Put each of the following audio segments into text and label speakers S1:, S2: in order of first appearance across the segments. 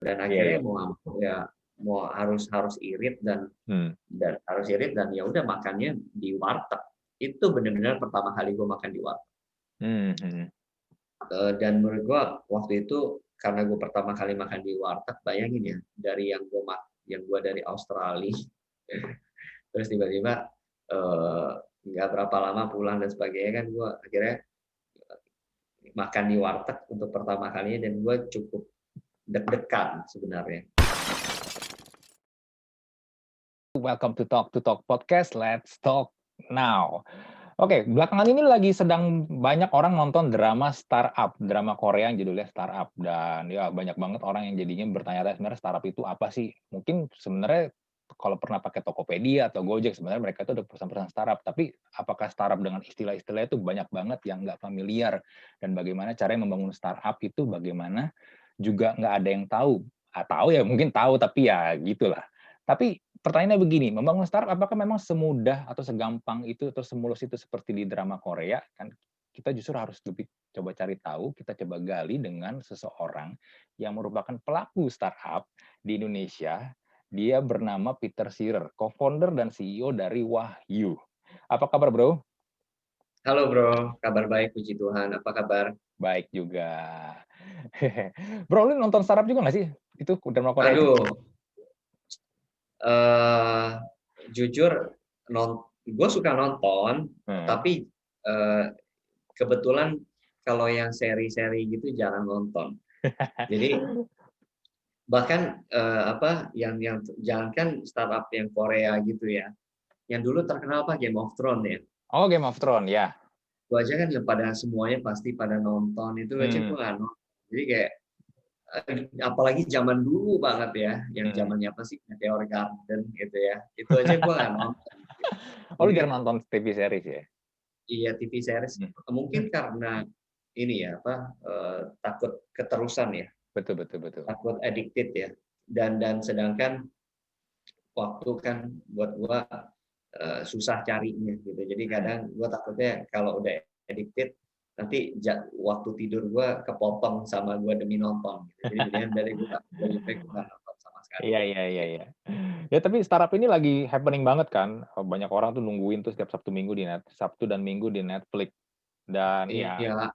S1: Dan
S2: Iya,
S1: akhirnya
S2: iya.
S1: mau harus harus irit
S2: Hmm.
S1: dan ya udah makannya di warteg. Itu benar-benar pertama kali gue makan di warteg.
S2: Hmm. Hmm.
S1: Dan menurut gue waktu itu karena gue pertama kali makan di warteg, bayangin ya dari yang gue dari Australia, terus tiba-tiba eh, nggak berapa lama pulang dan sebagainya kan gue akhirnya makan di warteg untuk pertama kalinya dan gue cukup deg-degan sebenarnya.
S2: Welcome to Talk Podcast. Let's talk now. Oke, belakangan ini lagi sedang banyak orang nonton drama startup, drama Korea yang judulnya Startup, dan ya banyak banget orang yang jadinya bertanya-tanya sebenarnya startup itu apa sih? Mungkin sebenarnya kalau pernah pakai Tokopedia atau Gojek sebenarnya mereka itu udah perusahaan-perusahaan startup, tapi apakah startup dengan istilah-istilah itu banyak banget yang nggak familiar, dan bagaimana caranya membangun startup itu bagaimana juga nggak ada yang tahu. Tahu ya mungkin tahu tapi ya gitulah. Tapi pertanyaannya begini, membangun startup apakah memang semudah atau segampang itu atau semulus itu seperti di drama Korea? Kan kita justru harus lebih coba cari tahu, kita coba gali dengan seseorang yang merupakan pelaku startup di Indonesia. Dia bernama Peter Shearer, co-founder dan CEO dari Wahyu. Apa kabar, Bro?
S1: Halo bro, kabar baik puji Tuhan. Apa kabar?
S2: Baik juga. Bro, lu nonton startup juga nggak sih? Itu drama Korea itu?
S1: Aduh, eh jujur gue suka nonton,
S2: Hmm.
S1: tapi eh, kebetulan kalau yang seri-seri gitu jarang nonton. Jadi bahkan yang jangankan startup yang Korea gitu ya, yang dulu terkenal apa Game of Thrones ya.
S2: Oh, Game of Thrones, ya.
S1: Gue aja kan yang pada semuanya pasti pada nonton itu aja gue
S2: Hmm.
S1: nggak nonton. Jadi kayak apalagi zaman dulu banget ya, yang
S2: Hmm.
S1: zamannya apa sih Meteor Garden gitu ya, itu aja gue nggak nonton. Gitu.
S2: Oh, lu
S1: Jadi
S2: jarang nonton TV series ya?
S1: iya TV series
S2: Hmm.
S1: mungkin karena ini ya takut keterusan ya,
S2: Betul, betul, betul.
S1: takut addicted ya, dan sedangkan waktu kan buat gue susah carinya gitu. Jadi
S2: Hmm.
S1: kadang gue takutnya kalau udah addicted nanti waktu tidur gue kepotong sama gue demi nonton gitu. Jadi mendingan dari gue lebih baik gue nggak nonton sama sekali
S2: Iya,
S1: deh.
S2: iya, iya,
S1: Gitu.
S2: iya. Ya, tapi startup ini lagi happening banget kan. Banyak orang tuh nungguin tuh setiap Sabtu dan Minggu di Netflix. Dan ya,
S1: Iya,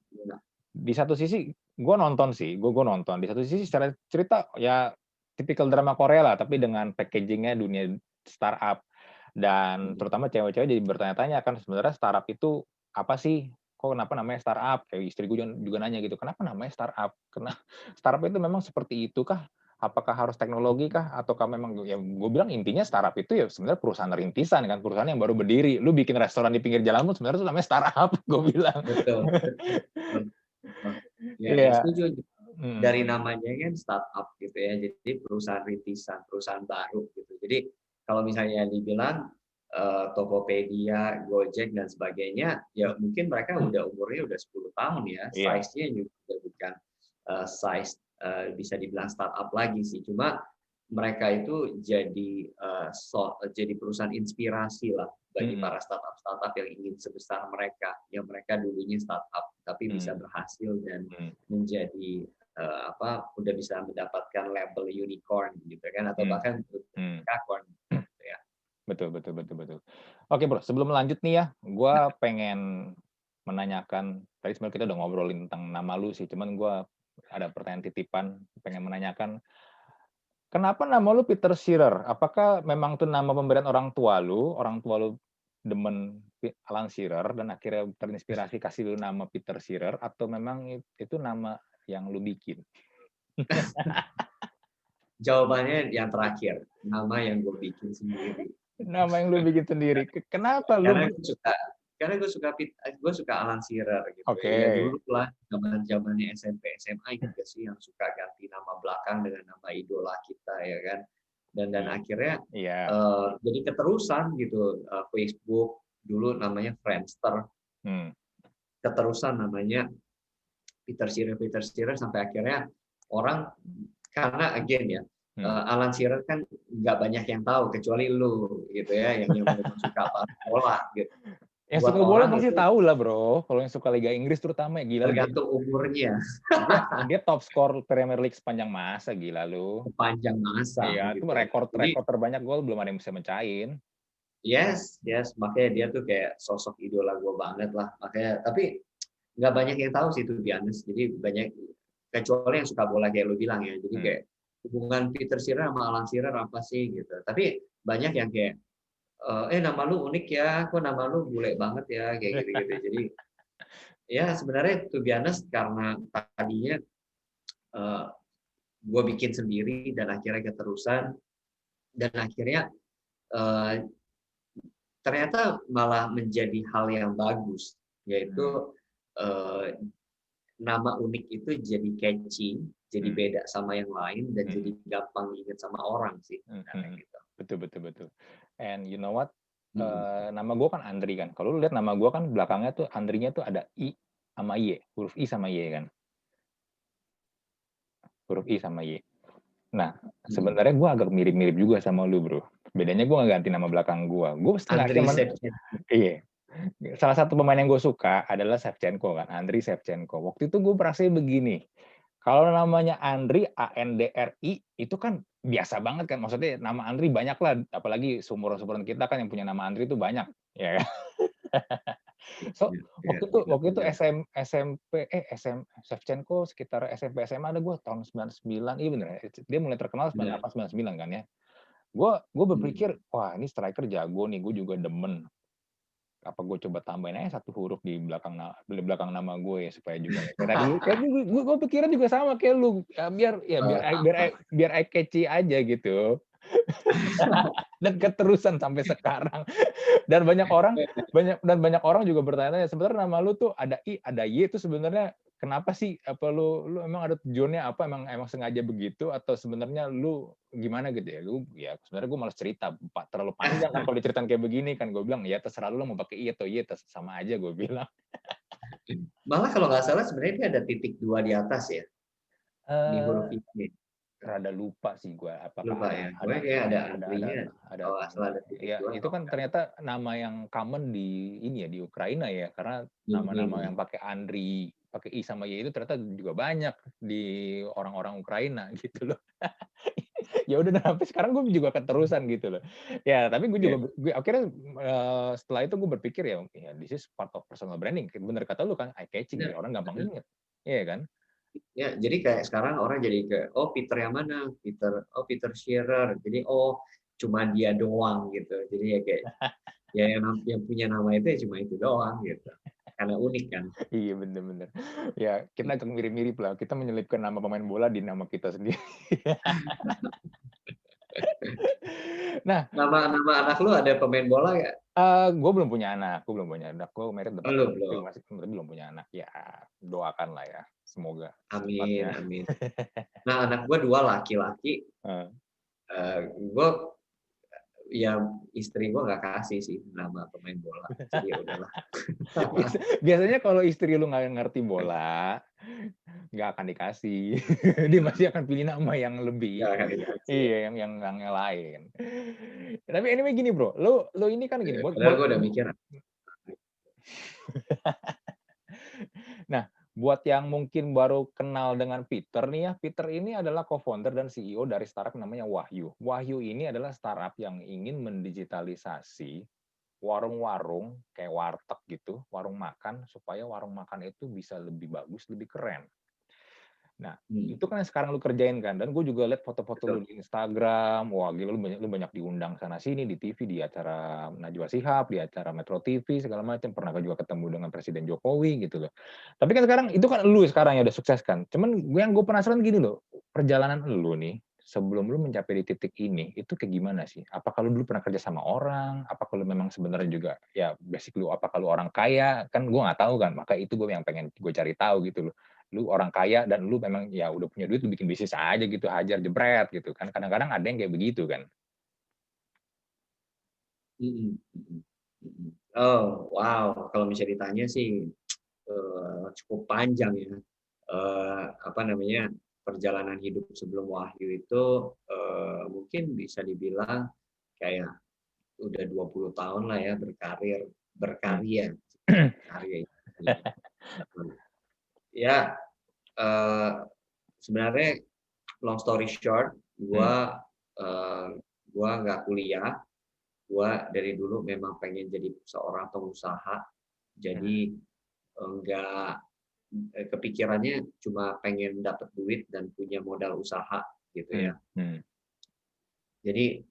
S2: di satu sisi gue nonton sih, gue nonton. Di satu sisi secara cerita ya tipikal drama Korea lah, tapi dengan packagingnya dunia startup. Dan terutama cewek-cewek jadi bertanya-tanya kan sebenarnya startup itu apa sih? Kok kenapa namanya startup? Kayak istri gue juga nanya gitu, kenapa namanya startup? Karena startup itu memang seperti itu kah? Apakah harus teknologi kah? Ataukah memang ya gue bilang intinya startup itu ya sebenarnya perusahaan rintisan kan, perusahaan yang baru berdiri. Lu bikin restoran di pinggir jalan pun sebenarnya itu namanya startup, gue bilang.
S1: betul, betul, betul, betul. Ya
S2: Iya.
S1: setuju.
S2: Mhm.
S1: Dari namanya kan startup gitu ya, jadi perusahaan rintisan, perusahaan baru gitu. Jadi kalau misalnya dibilang Tokopedia, Gojek dan sebagainya, ya mungkin mereka udah umurnya udah 10 tahun ya,
S2: Iya.
S1: size-nya juga bukan size bisa dibilang startup lagi sih. Cuma mereka itu jadi perusahaan inspirasi lah bagi
S2: Mhm.
S1: para startup-startup yang ingin sebesar mereka, yang mereka dulunya startup tapi bisa
S2: Mhm.
S1: berhasil dan
S2: Mhm.
S1: menjadi udah bisa mendapatkan label unicorn gitu kan atau
S2: Mhm.
S1: bahkan
S2: Mhm.
S1: unicorn gitu ya.
S2: Betul, betul, betul, betul. Oke, Bro, sebelum lanjut nih ya, gua pengen menanyakan, tadi sebenarnya kita udah ngobrolin tentang nama lu sih, cuman gua ada pertanyaan titipan, pengen menanyakan, kenapa nama lu Peter Shearer? Apakah memang itu nama pemberian orang tua lu demen Alan Shearer dan akhirnya terinspirasi kasih lu nama Peter Shearer atau memang itu nama yang lu bikin?
S1: Jawabannya yang terakhir, nama yang gue bikin sendiri.
S2: Nama yang lu bikin sendiri. Kenapa lu
S1: Karena gue suka Alan Shearer gitu
S2: Oke.
S1: ya. Ya dulu lah zaman-zamannya SMP SMA juga sih yang suka ganti nama belakang dengan nama idola kita ya kan. Dan akhirnya
S2: Iya.
S1: jadi keterusan gitu Facebook dulu namanya Friendster,
S2: Hmm.
S1: keterusan namanya Peter Shearer sampai akhirnya orang karena again ya
S2: Hmm.
S1: Alan Shearer kan nggak banyak yang tahu kecuali lu gitu ya yang memang suka bola gitu.
S2: Yang
S1: buat
S2: suka bola
S1: orang
S2: pasti
S1: itu
S2: tahu lah bro. Kalau yang suka Liga Inggris terutama ya gila lu.
S1: tergantung umurnya,
S2: Dia top skor Premier League sepanjang masa gila lu.
S1: sepanjang masa
S2: Iya, itu
S1: gitu.
S2: rekor
S1: Jadi
S2: terbanyak gol belum ada yang bisa mencahin.
S1: yes, yes, makanya dia tuh kayak sosok idola gue banget lah. Makanya, tapi nggak banyak yang tahu sih itu Giannis. Jadi banyak kecuali yang suka bola kayak lu bilang ya. Jadi
S2: Hmm.
S1: kayak hubungan Peter Shearer sama Alan Shearer apa sih gitu. Tapi banyak yang kayak nama lu unik ya, kok nama lu bule banget ya kayak gitu-gitu. Jadi ya sebenarnya to be honest karena tadinya gue bikin sendiri dan akhirnya keterusan dan akhirnya eh, ternyata malah menjadi hal yang bagus,
S2: Hmm.
S1: yaitu eh, nama unik itu jadi catchy, jadi
S2: Hmm.
S1: beda sama yang lain dan
S2: Hmm.
S1: jadi gampang diingat sama orang sih sebenarnya
S2: Hmm.
S1: gitu.
S2: Betul betul betul. And you know what?
S1: Mm-mm.
S2: Nama gue kan Andri kan. Kalau lu lihat nama gue kan belakangnya tuh Andrinya tuh ada I sama Y, huruf I sama Y kan. Huruf I sama Y. Nah,
S1: Mm-mm.
S2: sebenarnya gue agak mirip-mirip juga sama lu, bro. Bedanya gue nggak ganti nama belakang gue. Gue sengaja
S1: Andriy Shevchenko.
S2: iya. Salah satu pemain yang gue suka adalah Shevchenko kan, Andriy Shevchenko. Waktu itu gue merasa begini, kalau namanya Andriy, Andri, itu kan biasa banget kan. Maksudnya nama Andriy banyak lah, apalagi seumuran-seumuran kita kan yang punya nama Andriy itu banyak. Ya kan? So,
S1: Ya, ya, ya,
S2: waktu itu
S1: benar.
S2: SMP, Shevchenko sekitar SMP SMA ada gue tahun 99, iya bener ya. Dia mulai terkenal
S1: Benar.
S2: 98 99 kan ya. Gue
S1: Mm.
S2: berpikir, wah ini striker jago nih, gue juga demen. Apa gue coba tambahin aja satu huruf di belakang nama gue ya supaya juga kayak tadi kayak gue pikiran juga sama kayak lu ya,
S1: Sama.
S2: biar eye catchy aja gitu dan keterusan sampai sekarang dan banyak orang juga bertanya sebenarnya nama lu tuh ada I ada Y itu sebenarnya kenapa sih apa lu emang ada tujuannya apa emang sengaja begitu atau sebenarnya lu gimana gitu ya lu ya sebenarnya gue malas cerita Pak terlalu panjang kan kalau diceritain kayak begini kan gue bilang ya terserah lu mau pakai I atau Y sama aja gue bilang.
S1: Malah kalau nggak salah sebenarnya dia ada titik dua di atas ya di huruf
S2: eh
S1: I.
S2: Rada lupa sih gue apakah
S1: Lupa ya. Pokoknya kayak ada antrinya.
S2: ada
S1: Kalau nggak salah ada titik
S2: ya
S1: dua
S2: itu
S1: kalau
S2: kan
S1: nggak.
S2: ternyata nama yang common di ini ya di Ukraina ya karena nama-nama yang pakai Andri pakai I sama Y itu ternyata juga banyak di orang-orang Ukraina gitu loh. Ya udah sampai sekarang gue juga keterusan gitu loh. Ya tapi gue akhirnya setelah itu gue berpikir ya this is part of personal branding. Bener kata lu kan eye catching
S1: Benar.
S2: ya orang gampang inget. Iya kan?
S1: Ya, jadi kayak sekarang orang jadi kayak, oh Peter yang mana? Peter Shearer. Jadi oh cuma dia doang gitu. Jadi ya kayak ya yang punya nama itu ya cuma itu doang gitu. Karena unik kan.
S2: Iya bener-bener. Ya kita agak mirip-mirip lah. Kita menyelipkan nama pemain bola di nama kita sendiri. Nah,
S1: Nama-nama anak lu ada pemain bola nggak?
S2: gue belum punya anak. Gue married udah
S1: Oh,
S2: 4
S1: lu
S2: tahun, tapi
S1: belum.
S2: tapi belum punya anak. Ya doakan lah ya. Semoga
S1: Amin,
S2: secepatnya.
S1: amin. Nah, anak gua dua laki-laki.
S2: Eh,
S1: Gue ya istri gue nggak kasih sih nama pemain bola. Jadi ya udahlah.
S2: Biasanya kalau istri lu nggak ngerti bola, nggak akan dikasih. Dia masih akan pilih nama yang lebih
S1: Nggak akan dikasih. Ya.
S2: iya yang lain. Tapi anyway gini bro, lu ini kan gini,
S1: Padahal gue udah mikir.
S2: nah, buat yang mungkin baru kenal dengan Peter nih ya, Peter ini adalah co-founder dan CEO dari startup namanya Wahyu. Wahyu ini adalah startup yang ingin mendigitalisasi warung-warung kayak warteg gitu, warung makan supaya warung makan itu bisa lebih bagus, lebih keren. Nah,
S1: Hmm,
S2: itu kan yang sekarang lu kerjain kan, dan gue juga lihat foto-foto lu
S1: betul.
S2: di Instagram, wah gila lu banyak diundang sana sini di TV, di acara Najwa Shihab, di acara Metro TV segala macam, pernah juga ketemu dengan Presiden Jokowi gitu loh. Tapi kan sekarang itu kan lu sekarang yang udah sukses kan. Cuman gue penasaran gini loh, perjalanan lu nih sebelum lu mencapai di titik ini itu kayak gimana sih? Apakah lu dulu pernah kerja sama orang? Apakah lu memang sebenarnya juga ya basic lu apakah lu orang kaya? Kan gue nggak tahu kan, maka itu gue yang pengen gue cari tahu gitu loh lu orang kaya dan lu memang ya udah punya duit lu bikin bisnis aja gitu hajar jebret gitu kan kadang-kadang ada yang kayak begitu kan.
S1: Mm, mm, mm. Oh, wow. Kalau misalnya ditanya sih cukup panjang ya. Apa namanya perjalanan hidup sebelum Wahyu itu mungkin bisa dibilang kayak udah 20 tahun lah ya berkarir. berkarya. Karya itu. Ya, sebenarnya long story short, gua nggak kuliah. Gua dari dulu memang pengen jadi seorang pengusaha. Jadi enggak kepikirannya cuma pengen dapat duit dan punya modal usaha gitu ya. Jadi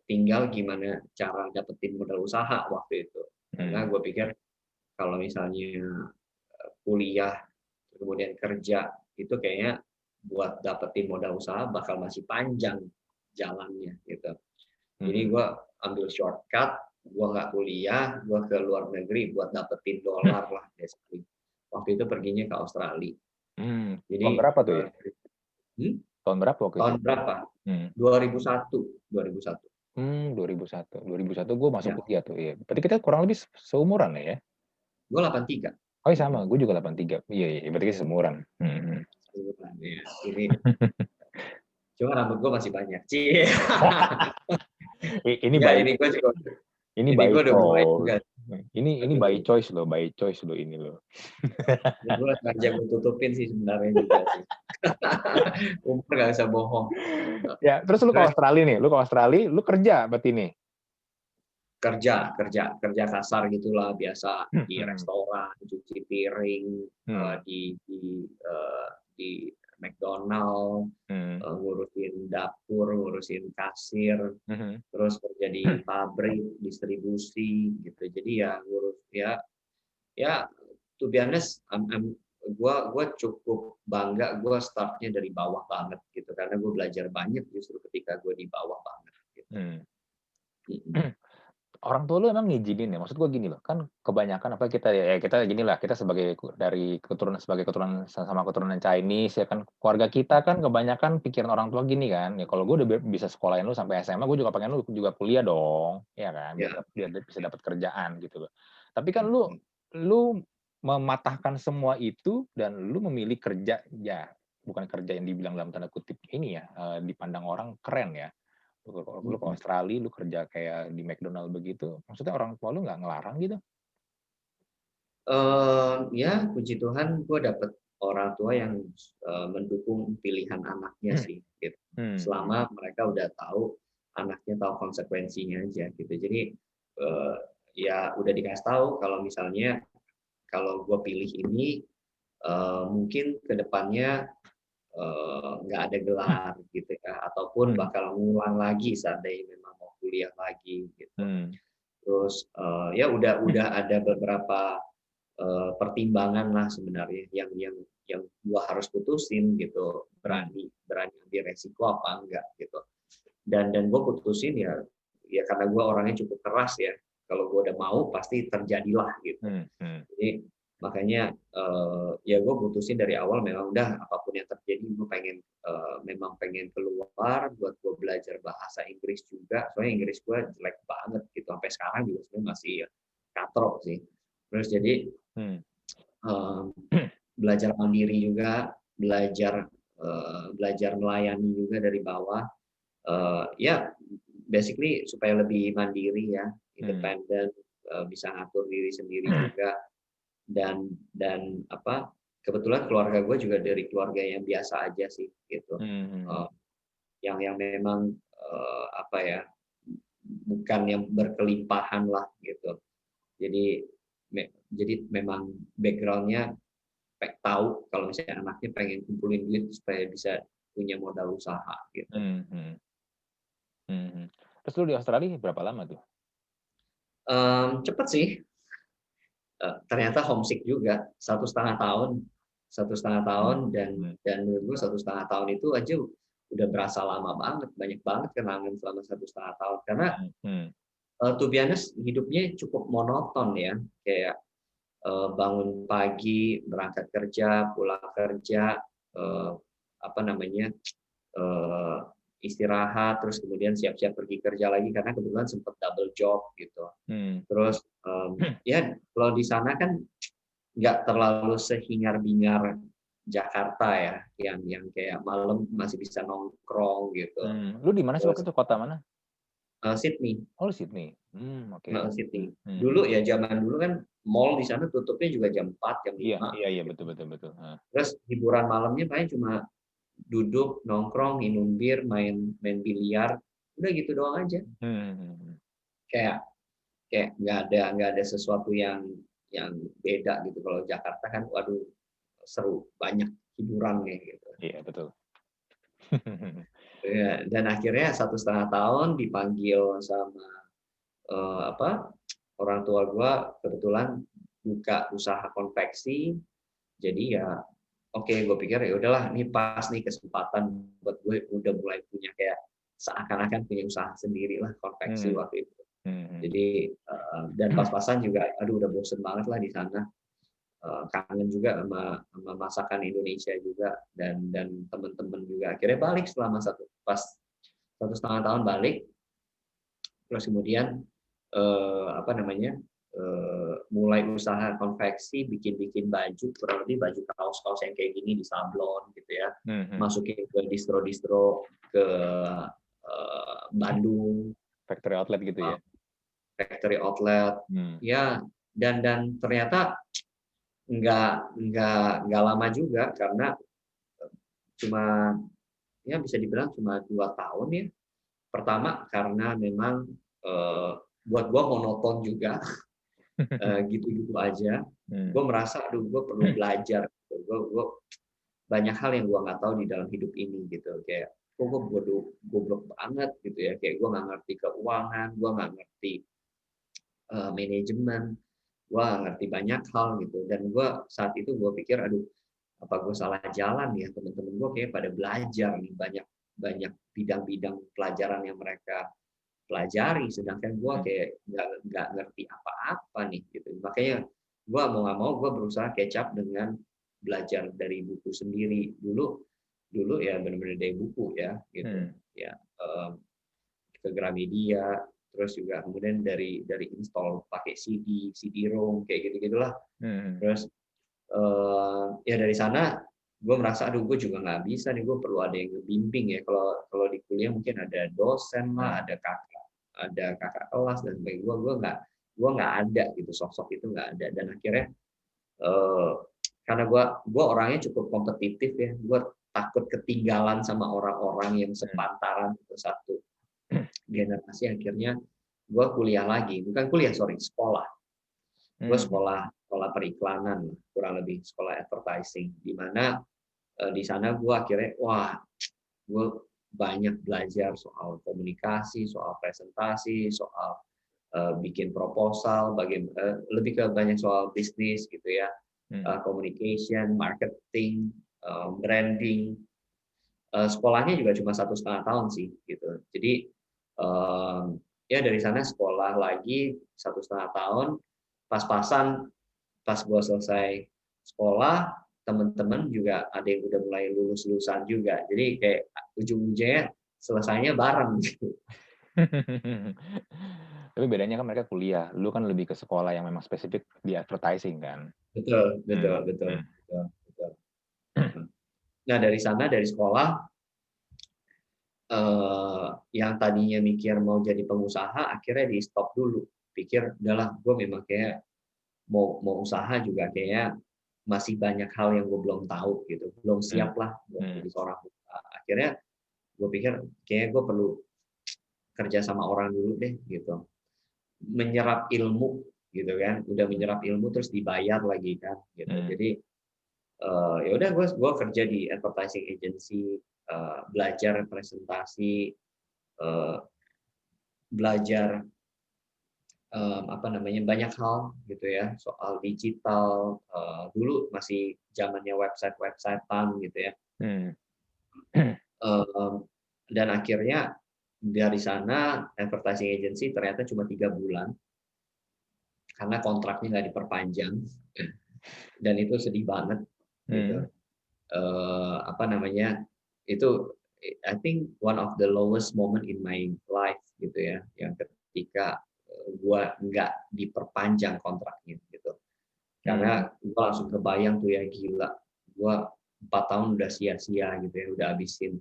S1: tinggal gimana cara dapetin modal usaha waktu itu. Karena gue pikir kalau misalnya kuliah kemudian kerja itu kayaknya buat dapetin modal usaha bakal masih panjang jalannya gitu. Jadi gue ambil shortcut, gue nggak kuliah, gue ke luar negeri buat dapetin dolar lah basically. Waktu itu perginya ke Australia. Jadi
S2: tahun berapa tuh ya? Tahun berapa waktu itu?
S1: Tahun berapa? 2001.
S2: 2001 gue masuk kuliah tuh ya. Berarti kita kurang lebih seumuran ya?
S1: Gue 83.
S2: Oh iya sama, gue juga 83. Iya, berarti kita seumuran.
S1: Seumuran ya. Cuma rambut gue masih banyak. Cie.
S2: Ini baik.
S1: Ini by choice.
S2: Ini by choice loh, ini loh.
S1: Gue sengaja gue tutupin sih sebenarnya juga sih. Umur gak bisa bohong.
S2: Ya, terus lu ke Australia nih, lu kerja berarti nih?
S1: Kerja kasar gitulah, biasa di restoran, cuci piring, di McDonald, ngurusin dapur, ngurusin kasir, terus kerja di pabrik, distribusi gitu. Jadi ya ngurus ya to be honest, gue cukup bangga gue startnya dari bawah banget gitu, karena gue belajar banyak justru ketika gue di bawah banget gitu.
S2: Orang tua lu emang ngizinin ya? Maksud gue gini loh, kan kebanyakan apa kita gini lah, kita sebagai keturunan sama keturunan Chinese ya kan, keluarga kita kan kebanyakan pikiran orang tua gini kan, ya kalau gue udah bisa sekolahin lu sampai SMA, gue juga pengen lu juga kuliah dong, ya kan, biar bisa dapat kerjaan gitu loh. Tapi kan lu mematahkan semua itu dan lu memilih kerja, ya bukan kerja yang dibilang dalam tanda kutip ini ya, dipandang orang keren ya. Lu ke Australia, lu kerja kayak di McDonald begitu, maksudnya orang tua lu nggak ngelarang gitu?
S1: Ya, puji Tuhan, gue dapet orang tua yang mendukung pilihan anaknya sih, gitu. Selama mereka udah tahu, anaknya tahu konsekuensinya aja, gitu. Jadi ya udah dikasih tahu kalau misalnya kalau gue pilih ini, mungkin kedepannya nggak ada gelar gitu ya, ataupun bakal ngulang lagi seandainya memang mau kuliah lagi gitu. Terus ya udah ada beberapa pertimbangan lah sebenarnya yang gua harus putusin gitu, berani ambil resiko apa enggak gitu. Dan gue putusin ya karena gue orangnya cukup keras ya, kalau gue udah mau pasti terjadilah gitu. Jadi makanya ya gue putusin dari awal, memang udah apapun yang terjadi gue memang pengen keluar buat gue belajar bahasa Inggris juga, soalnya Inggris gue jelek banget gitu, sampai sekarang juga sebenarnya masih katrok sih. Terus jadi belajar mandiri juga, belajar melayani juga dari bawah, ya basically supaya lebih mandiri ya, independen, bisa ngatur diri sendiri juga. Dan apa, kebetulan keluarga gue juga dari keluarga yang biasa aja sih gitu, yang memang apa ya, bukan yang berkelimpahan lah gitu. Jadi memang backgroundnya tahu kalau misalnya anaknya pengen kumpulin duit supaya bisa punya modal usaha gitu.
S2: Terus lu di Australia berapa lama tuh?
S1: Cepet sih. Ternyata homesick juga, 1,5 tahun dan menurut gue 1,5 tahun itu aja udah berasa lama banget, banyak banget kenangan selama 1,5 tahun, karena to be honest hidupnya cukup monoton ya, kayak bangun pagi, berangkat kerja, pulang kerja, apa namanya, istirahat, terus kemudian siap-siap pergi kerja lagi, karena kebetulan sempat double job gitu. Terus ya kalau di sana kan nggak terlalu sehingar-bingar Jakarta ya, yang kayak malam masih bisa nongkrong gitu.
S2: Lu di mana sih waktu itu, kota mana?
S1: Sydney.
S2: Oh, Sydney. Oke.
S1: Sydney.
S2: Hmm.
S1: Dulu ya, zaman dulu kan mall di sana tutupnya juga jam 4, jam
S2: Iya,
S1: 5.
S2: iya, betul.
S1: Terus hiburan malamnya paling cuma duduk, nongkrong, minum bir, main biliar, udah gitu doang aja. Kayak nggak ada sesuatu yang beda gitu. Kalau Jakarta kan, waduh, seru, banyak hiburannya gitu.
S2: Iya, betul.
S1: Ya, dan akhirnya 1,5 tahun dipanggil sama orang tua gue, kebetulan buka usaha konveksi. Jadi ya oke, gue pikir ya udahlah, ini pas nih kesempatan buat gue udah mulai punya kayak seakan-akan punya usaha sendiri lah, konveksi waktu itu. Jadi dan pas-pasan juga, aduh udah bosen banget lah di sana. Kangen juga sama masakan Indonesia juga, dan teman-teman juga. Akhirnya balik selama 1,5 tahun balik. Terus kemudian mulai usaha konveksi, bikin baju, kurang lebih baju kaos-kaos yang kayak gini di sablon gitu ya, masukin ke distro-distro, ke Bandung,
S2: Factory outlet gitu ya.
S1: factory outlet, ya, dan ternyata nggak lama juga, karena cuma ya bisa dibilang cuma 2 tahun ya. Pertama karena memang buat gua monoton juga. Gitu-gitu aja. Gue merasa, aduh, gue perlu belajar. Gue banyak hal yang gue nggak tahu di dalam hidup ini gitu. Kayak, kok gue goblok banget gitu ya. Kayak gue nggak ngerti keuangan, gue nggak ngerti manajemen, gue nggak ngerti banyak hal gitu. Dan gue saat itu gue pikir, aduh, apa gue salah jalan ya? Teman-teman gue kayak pada belajar nih, banyak bidang-bidang pelajaran yang mereka pelajari, sedangkan gue kayak nggak ngerti apa-apa nih gitu. Makanya gue mau nggak mau gue berusaha catch up dengan belajar dari buku sendiri. Dulu ya benar-benar dari buku ya gitu ya, ke Gramedia, terus juga kemudian dari install pakai CD-ROM kayak gitu gitulah. Terus ya dari sana gue merasa, aduh, gue juga nggak bisa nih, gue perlu ada yang ngebimbing ya. Kalau di kuliah mungkin ada dosen lah, ada kakak kelas dan sebagainya. Gue nggak ada gitu, sosok itu nggak ada. Dan akhirnya karena gue orangnya cukup kompetitif ya, gue takut ketinggalan sama orang-orang yang sepantaran itu satu generasi. Akhirnya gue kuliah lagi, bukan kuliah, sorry, sekolah. Gue sekolah periklanan, kurang lebih sekolah advertising, di mana di sana gue akhirnya, wah, gue banyak belajar soal komunikasi, soal presentasi, soal bikin proposal, lebih ke banyak soal bisnis gitu ya, communication, marketing, branding. Sekolahnya juga cuma 1,5 tahun sih gitu. Jadi ya dari sana sekolah lagi 1,5 tahun, pas-pasan pas gue selesai sekolah, teman-teman juga ada yang udah mulai lulusan juga. Jadi kayak ujung-ujungnya selesainya bareng gitu.
S2: Tapi bedanya kan mereka kuliah. Lu kan lebih ke sekolah yang memang spesifik di advertising kan.
S1: Betul. Nah, dari sana, dari sekolah, yang tadinya mikir mau jadi pengusaha, akhirnya di stop dulu. Pikir, udahlah, gue memang kayak mau usaha juga kayak masih banyak hal yang gue belum tahu gitu, belum siap lah buat jadi seorang pengusaha. Akhirnya gue pikir kayak gue perlu kerja sama orang dulu deh gitu, menyerap ilmu gitu kan, udah menyerap ilmu terus dibayar lagi kan gitu. Jadi ya udah, gue kerja di advertising agency, belajar presentasi, belajar banyak hal gitu ya, soal digital. Dulu masih zamannya website-websitean gitu ya. Dan akhirnya dari sana advertising agency ternyata cuma 3 bulan karena kontraknya nggak diperpanjang, dan itu sedih banget gitu. Itu I think one of the lowest moment in my life gitu ya, yang ketika gua nggak diperpanjang kontraknya gitu. Karena gua langsung kebayang tuh ya, gila, gua 4 tahun udah sia-sia gitu ya, udah habisin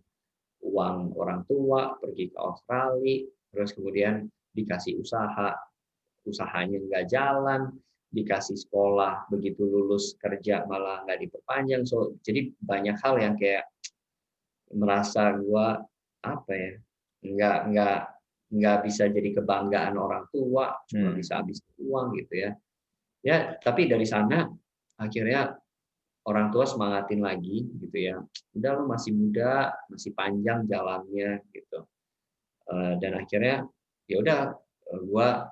S1: uang orang tua, pergi ke Australia, terus kemudian dikasih usahanya nggak jalan, dikasih sekolah, begitu lulus kerja malah nggak diperpanjang. So jadi banyak hal yang kayak merasa gua apa ya, nggak nggak bisa jadi kebanggaan orang tua, cuma bisa habis uang gitu ya. Ya, tapi dari sana akhirnya orang tua semangatin lagi gitu ya. Udah lu masih muda, masih panjang jalannya gitu. Dan akhirnya ya udah gua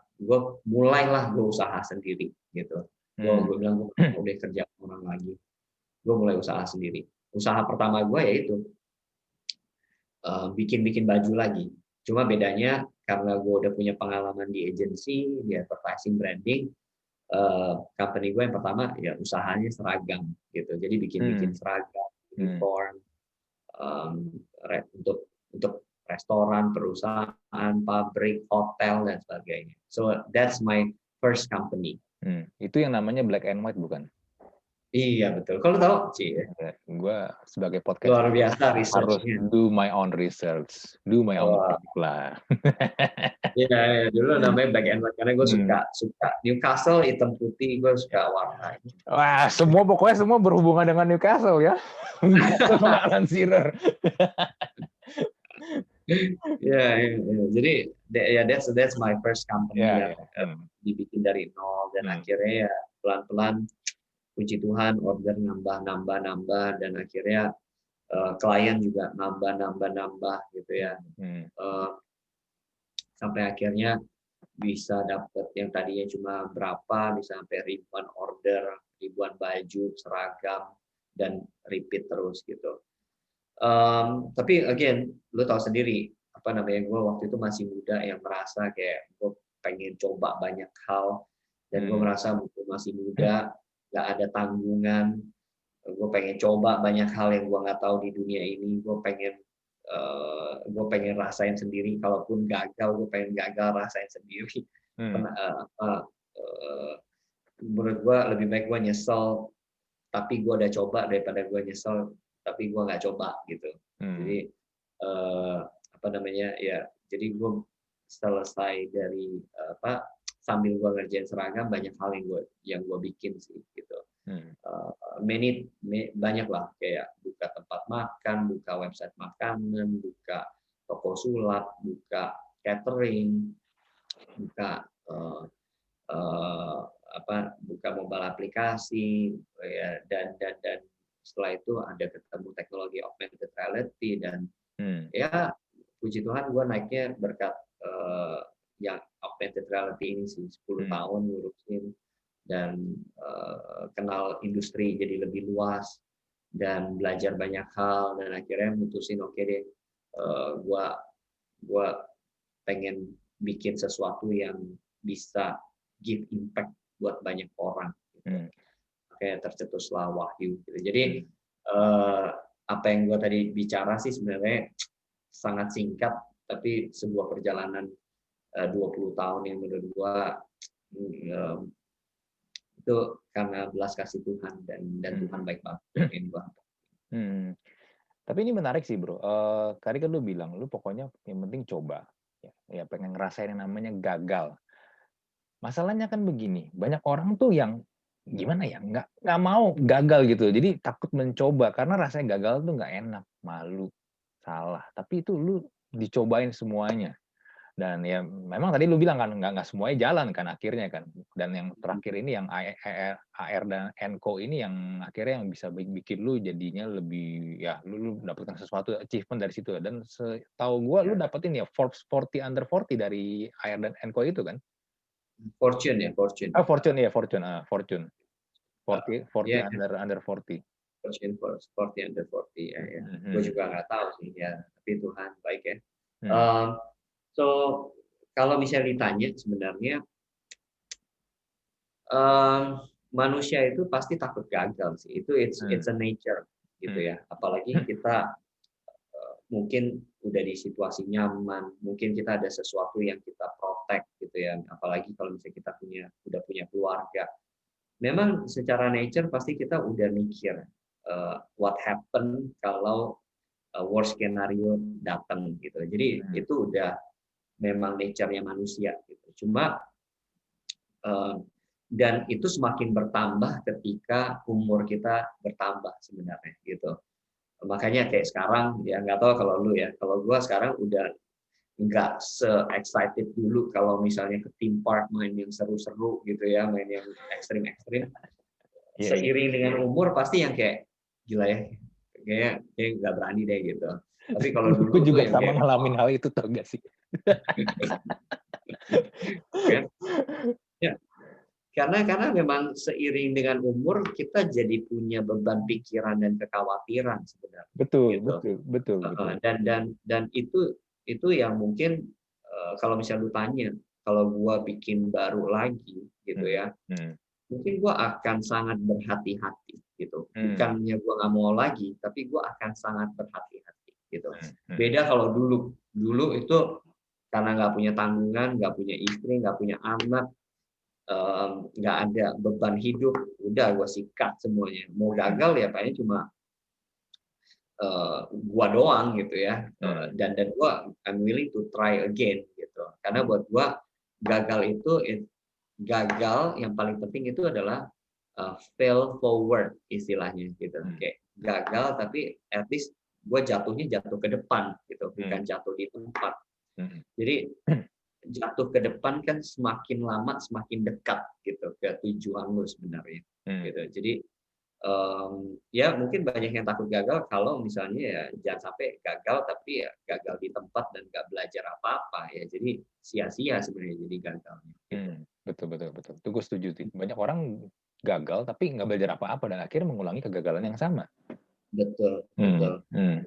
S1: mulailah gua usaha sendiri gitu. Gua bilang gua nggak mau deh kerja sama orang lagi. Gua mulai usaha sendiri. Usaha pertama gua yaitu bikin baju lagi. Cuma bedanya karena gue udah punya pengalaman di agency, di advertising branding, company gue yang pertama ya usahanya seragam gitu. Jadi bikin seragam, uniform untuk restoran, perusahaan, pabrik, hotel dan sebagainya. So that's my first company.
S2: Itu yang namanya black and white bukan?
S1: Iya betul. Kalau tahu sih,
S2: gue sebagai podcast
S1: luar biasa
S2: harus
S1: researchnya.
S2: do my own research, do my own work lah.
S1: Iya, dulu namanya black and white karena gue suka Newcastle hitam putih, gue suka warna.
S2: Wah, pokoknya semua berhubungan dengan Newcastle ya. Alan Shearer.
S1: Ya, jadi ya that's my first company yang dibikin dari nol dan akhirnya ya pelan-pelan puji Tuhan order nambah dan akhirnya klien juga nambah gitu ya. Sampai akhirnya bisa dapat yang tadinya cuma berapa bisa sampai ribuan order, ribuan baju, seragam dan repeat terus gitu. Tapi again, lu tahu sendiri apa namanya, gue waktu itu masih muda yang merasa kayak gue pengen coba banyak hal dan gue merasa gue masih muda, nggak ada tanggungan, gue pengen coba banyak hal yang gue nggak tahu di dunia ini, gue pengen rasain sendiri, kalaupun gagal gue pengen gagal rasain sendiri. Menurut gue lebih baik gue nyesel tapi gue udah coba daripada gue nyesel tapi gue nggak coba gitu. Jadi apa namanya ya, jadi gue selesai dari sambil gue ngerjain seragam banyak hal yang gue bikin sih gitu. Banyak lah kayak buka tempat makan, buka website makanan, buka toko sulap, buka catering, buka buka mobile aplikasi ya, dan setelah itu ada ketemu teknologi augmented reality dan ya puji Tuhan gue naiknya berkat yang augmented reality ini sih 10 tahun ngurusin dan kenal industri jadi lebih luas dan belajar banyak hal dan akhirnya mutusin oke deh, gue pengen bikin sesuatu yang bisa give impact buat banyak orang. Gitu. Kayak tercetuslah wahyu. Gitu. Jadi apa yang gue tadi bicara sih sebenarnya sangat singkat, tapi sebuah perjalanan 20 tahun yang menurut gue itu karena belas kasih Tuhan dan Tuhan baik banget.
S2: Tapi ini menarik sih bro. Tadi kan lu bilang lu pokoknya yang penting coba. Ya pengen ngerasain yang namanya gagal. Masalahnya kan begini, banyak orang tuh yang gimana ya, nggak mau gagal gitu. Jadi takut mencoba karena rasanya gagal tuh nggak enak, malu, salah. Tapi itu lu dicobain semuanya. Dan ya memang tadi lu bilang kan nggak semuanya jalan kan akhirnya kan. Dan yang terakhir ini yang AR dan Enco ini yang akhirnya yang bisa bikin lu jadinya lebih ya lu dapatkan sesuatu achievement dari situ. Dan setahu gua lu dapetin ya Forbes 40 under 40 dari AR dan Enco itu kan.
S1: Fortune.
S2: Fortune. 40 under 40.
S1: Fortune 40 under 40 ya. Gue juga nggak tahu sih ya, tapi Tuhan baik ya. So kalau misalnya ditanya sebenarnya manusia itu pasti takut gagal sih. Itu it's a nature gitu ya. Apalagi kita mungkin udah di situasi nyaman, mungkin kita ada sesuatu yang kita protect gitu ya, apalagi kalau misalnya kita udah punya keluarga. Memang secara nature pasti kita udah mikir what happen kalau worst scenario datang gitu. Jadi itu udah memang nature-nya manusia gitu. Cuma dan itu semakin bertambah ketika umur kita bertambah sebenarnya gitu. Makanya kayak sekarang ya nggak tahu kalau lu ya, kalau gua sekarang udah nggak se-excited dulu kalau misalnya ke theme park main yang seru-seru gitu ya, main yang ekstrim-ekstrim.
S2: Iya, iya.
S1: Seiring dengan umur pasti yang kayak gila ya, kayak nggak berani deh gitu. Tapi kalau dulu
S2: Gue
S1: tuh
S2: juga
S1: yang
S2: sama
S1: kayak
S2: ngalamin hal itu, tau gak sih?
S1: kan ya, karena memang seiring dengan umur kita jadi punya beban pikiran dan kekhawatiran sebenarnya
S2: Betul,
S1: gitu.
S2: betul, betul, betul.
S1: Dan itu yang mungkin kalau misalnya lu tanya, kalau gua bikin baru lagi gitu
S2: Hmm,
S1: ya,
S2: hmm,
S1: mungkin gua akan sangat berhati-hati gitu.
S2: hmm,
S1: Bukannya gua nggak mau lagi, tapi gua akan sangat berhati-hati gitu.
S2: hmm, hmm,
S1: Beda kalau dulu itu karena nggak punya tanggungan, nggak punya istri, nggak punya anak, nggak ada beban hidup, udah gue sikat semuanya. Mau gagal ya kayaknya cuma gua doang gitu ya.
S2: hmm,
S1: Dan gua I'm willing to try again gitu. Karena buat gua gagal itu gagal yang paling penting itu adalah fail forward istilahnya gitu.
S2: hmm,
S1: Kayak gagal tapi at least gua jatuhnya jatuh ke depan gitu, bukan
S2: hmm,
S1: jatuh di tempat.
S2: hmm,
S1: Jadi jatuh ke depan kan semakin lama semakin dekat gitu ke tujuan lu sebenarnya
S2: hmm.
S1: gitu. Jadi ya mungkin banyak yang takut gagal kalau misalnya ya jangan sampai gagal tapi ya gagal di tempat dan nggak belajar apa-apa ya, jadi sia-sia sebenarnya jadi gagalnya gitu.
S2: Betul, betul, betul. Itu gue setuju sih. Banyak orang gagal tapi nggak belajar apa-apa dan akhirnya mengulangi kegagalan yang sama.
S1: Betul
S2: Hmm,
S1: betul
S2: hmm.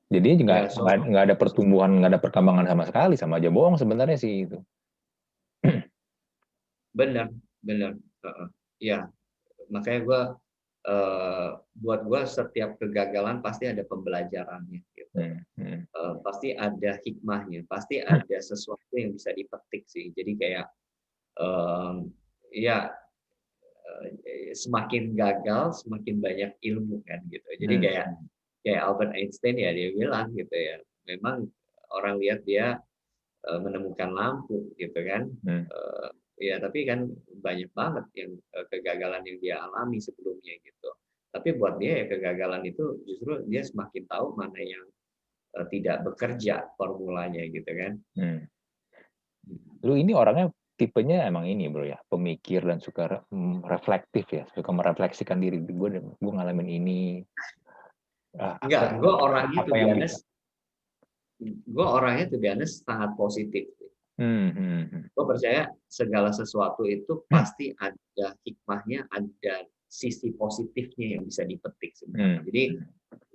S2: Jadi
S1: ya.
S2: nggak ada pertumbuhan, nggak ada perkembangan sama sekali, sama aja bohong sebenarnya sih itu.
S1: Benar benar. Ya makanya gue buat gue setiap kegagalan pasti ada pembelajarannya gitu.
S2: Hmm, hmm,
S1: Pasti ada hikmahnya, pasti ada sesuatu yang bisa dipetik sih. Jadi kayak ya semakin gagal semakin banyak ilmu kan gitu. Jadi
S2: hmm,
S1: kayak Albert Einstein ya dia bilang gitu ya, memang orang lihat dia menemukan lampu gitu kan.
S2: hmm,
S1: Ya tapi kan banyak banget yang kegagalan yang dia alami sebelumnya gitu. Tapi buat dia ya kegagalan itu justru dia semakin tahu mana yang tidak bekerja formulanya gitu kan.
S2: hmm. Lu ini orangnya tipenya emang ini bro ya, pemikir dan suka reflektif ya, suka merefleksikan diri. Gue ngalamin ini,
S1: Enggak, gue orangnya
S2: apa
S1: to be
S2: yang bisa.
S1: honest, sangat positif.
S2: Hmm, hmm, hmm,
S1: Gue percaya segala sesuatu itu
S2: hmm,
S1: pasti ada hikmahnya, ada sisi positifnya yang bisa dipetik
S2: hmm,
S1: sebenarnya. Jadi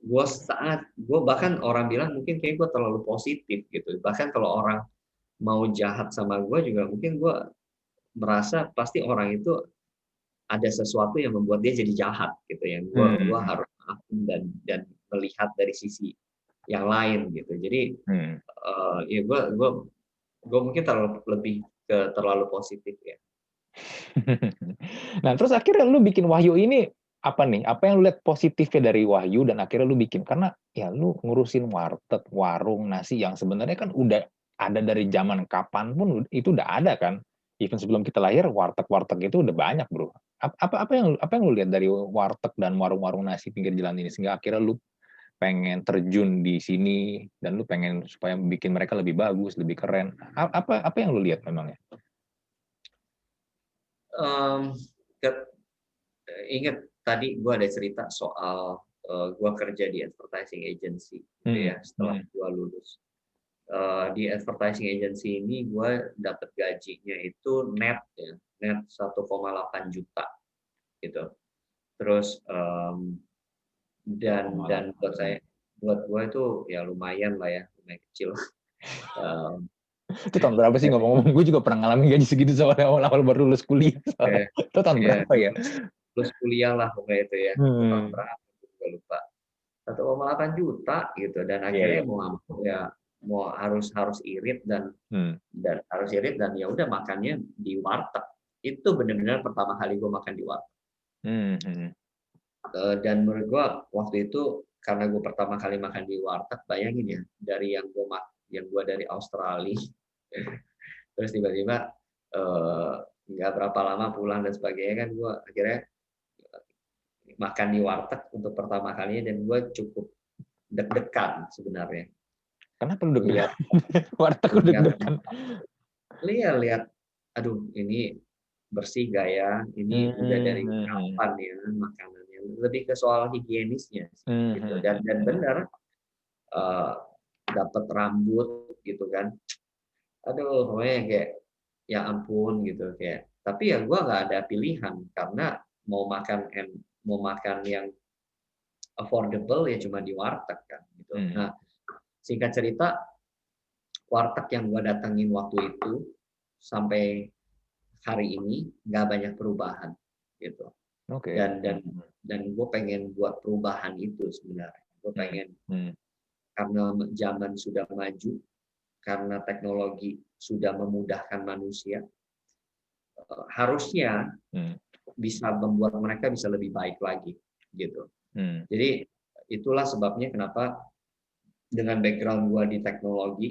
S1: gue bahkan orang bilang mungkin kayak gue terlalu positif gitu. Bahkan kalau orang mau jahat sama gue juga mungkin gue merasa pasti orang itu ada sesuatu yang membuat dia jadi jahat gitu. Yang gue
S2: hmm,
S1: harus maafin dan melihat dari sisi yang lain gitu. Jadi
S2: hmm.
S1: ya gue mungkin terlalu positif ya.
S2: Nah, terus akhirnya lu bikin Wahyu ini apa nih? Apa yang lu lihat positifnya dari Wahyu dan akhirnya lu bikin? Karena ya lu ngurusin warteg, warung, nasi yang sebenarnya kan udah ada dari zaman kapan pun itu udah ada kan. Even sebelum kita lahir warteg-warteg itu udah banyak, Bro. Apa yang lu lihat dari warteg dan warung-warung nasi pinggir jalan ini sehingga akhirnya lu pengen terjun di sini dan lu pengen supaya bikin mereka lebih bagus, lebih keren. Apa yang lu lihat memangnya?
S1: Um, Ingat tadi gue ada cerita soal gue kerja di advertising agency gitu
S2: Hmm,
S1: ya setelah
S2: hmm,
S1: gue lulus. Di advertising agency ini gue dapat gajinya itu net 1,8 juta gitu. Terus dan buat gue itu ya lumayan lah ya, lumayan kecil. Um,
S2: Itu tahun berapa sih ngomong-ngomong? Gue juga pernah ngalamin gaji segitu soalnya awal-awal baru lulus kuliah. Soalnya. Itu tahun
S1: ya
S2: berapa ya?
S1: terus kuliah lah pokoknya itu ya, tahun
S2: Hmm.
S1: berapa gue lupa. 1,8 juta gitu, dan
S2: Iya,
S1: akhirnya
S2: iya.
S1: mau nggak mau ya mau harus irit
S2: Hmm.
S1: dan ya udah makannya di warteg. Itu benar-benar pertama kali gue makan di warteg.
S2: Hmm. Hmm.
S1: Dan menurut gue waktu itu karena gue pertama kali makan di warteg, bayangin ya dari yang gue dari Australia Terus tiba-tiba nggak berapa lama pulang dan sebagainya kan gue akhirnya makan di warteg untuk pertama kalinya dan gue cukup deg-degan sebenarnya.
S2: Kenapa lu deg-degan?
S1: Lihat
S2: Warteg lu
S1: lihat
S2: deg-degan.
S1: lihat, aduh ini bersih gak ya? Ini udah dari kapan ya makanannya? Lebih ke soal higienisnya sih, gitu. Dan benar dapat rambut gitu kan. Aduh, pokoknya kayak ya ampun gitu kayak. Tapi ya gue nggak ada pilihan karena mau makan yang affordable ya cuma di warteg kan gitu. Nah, singkat cerita warteg yang gue datengin waktu itu sampai hari ini nggak banyak perubahan gitu.
S2: Oke.
S1: Dan gue pengen buat perubahan itu sebenarnya. Gue pengen karena zaman sudah maju, karena teknologi sudah memudahkan manusia, harusnya bisa membuat mereka bisa lebih baik lagi gitu. Jadi itulah sebabnya kenapa dengan background gue di teknologi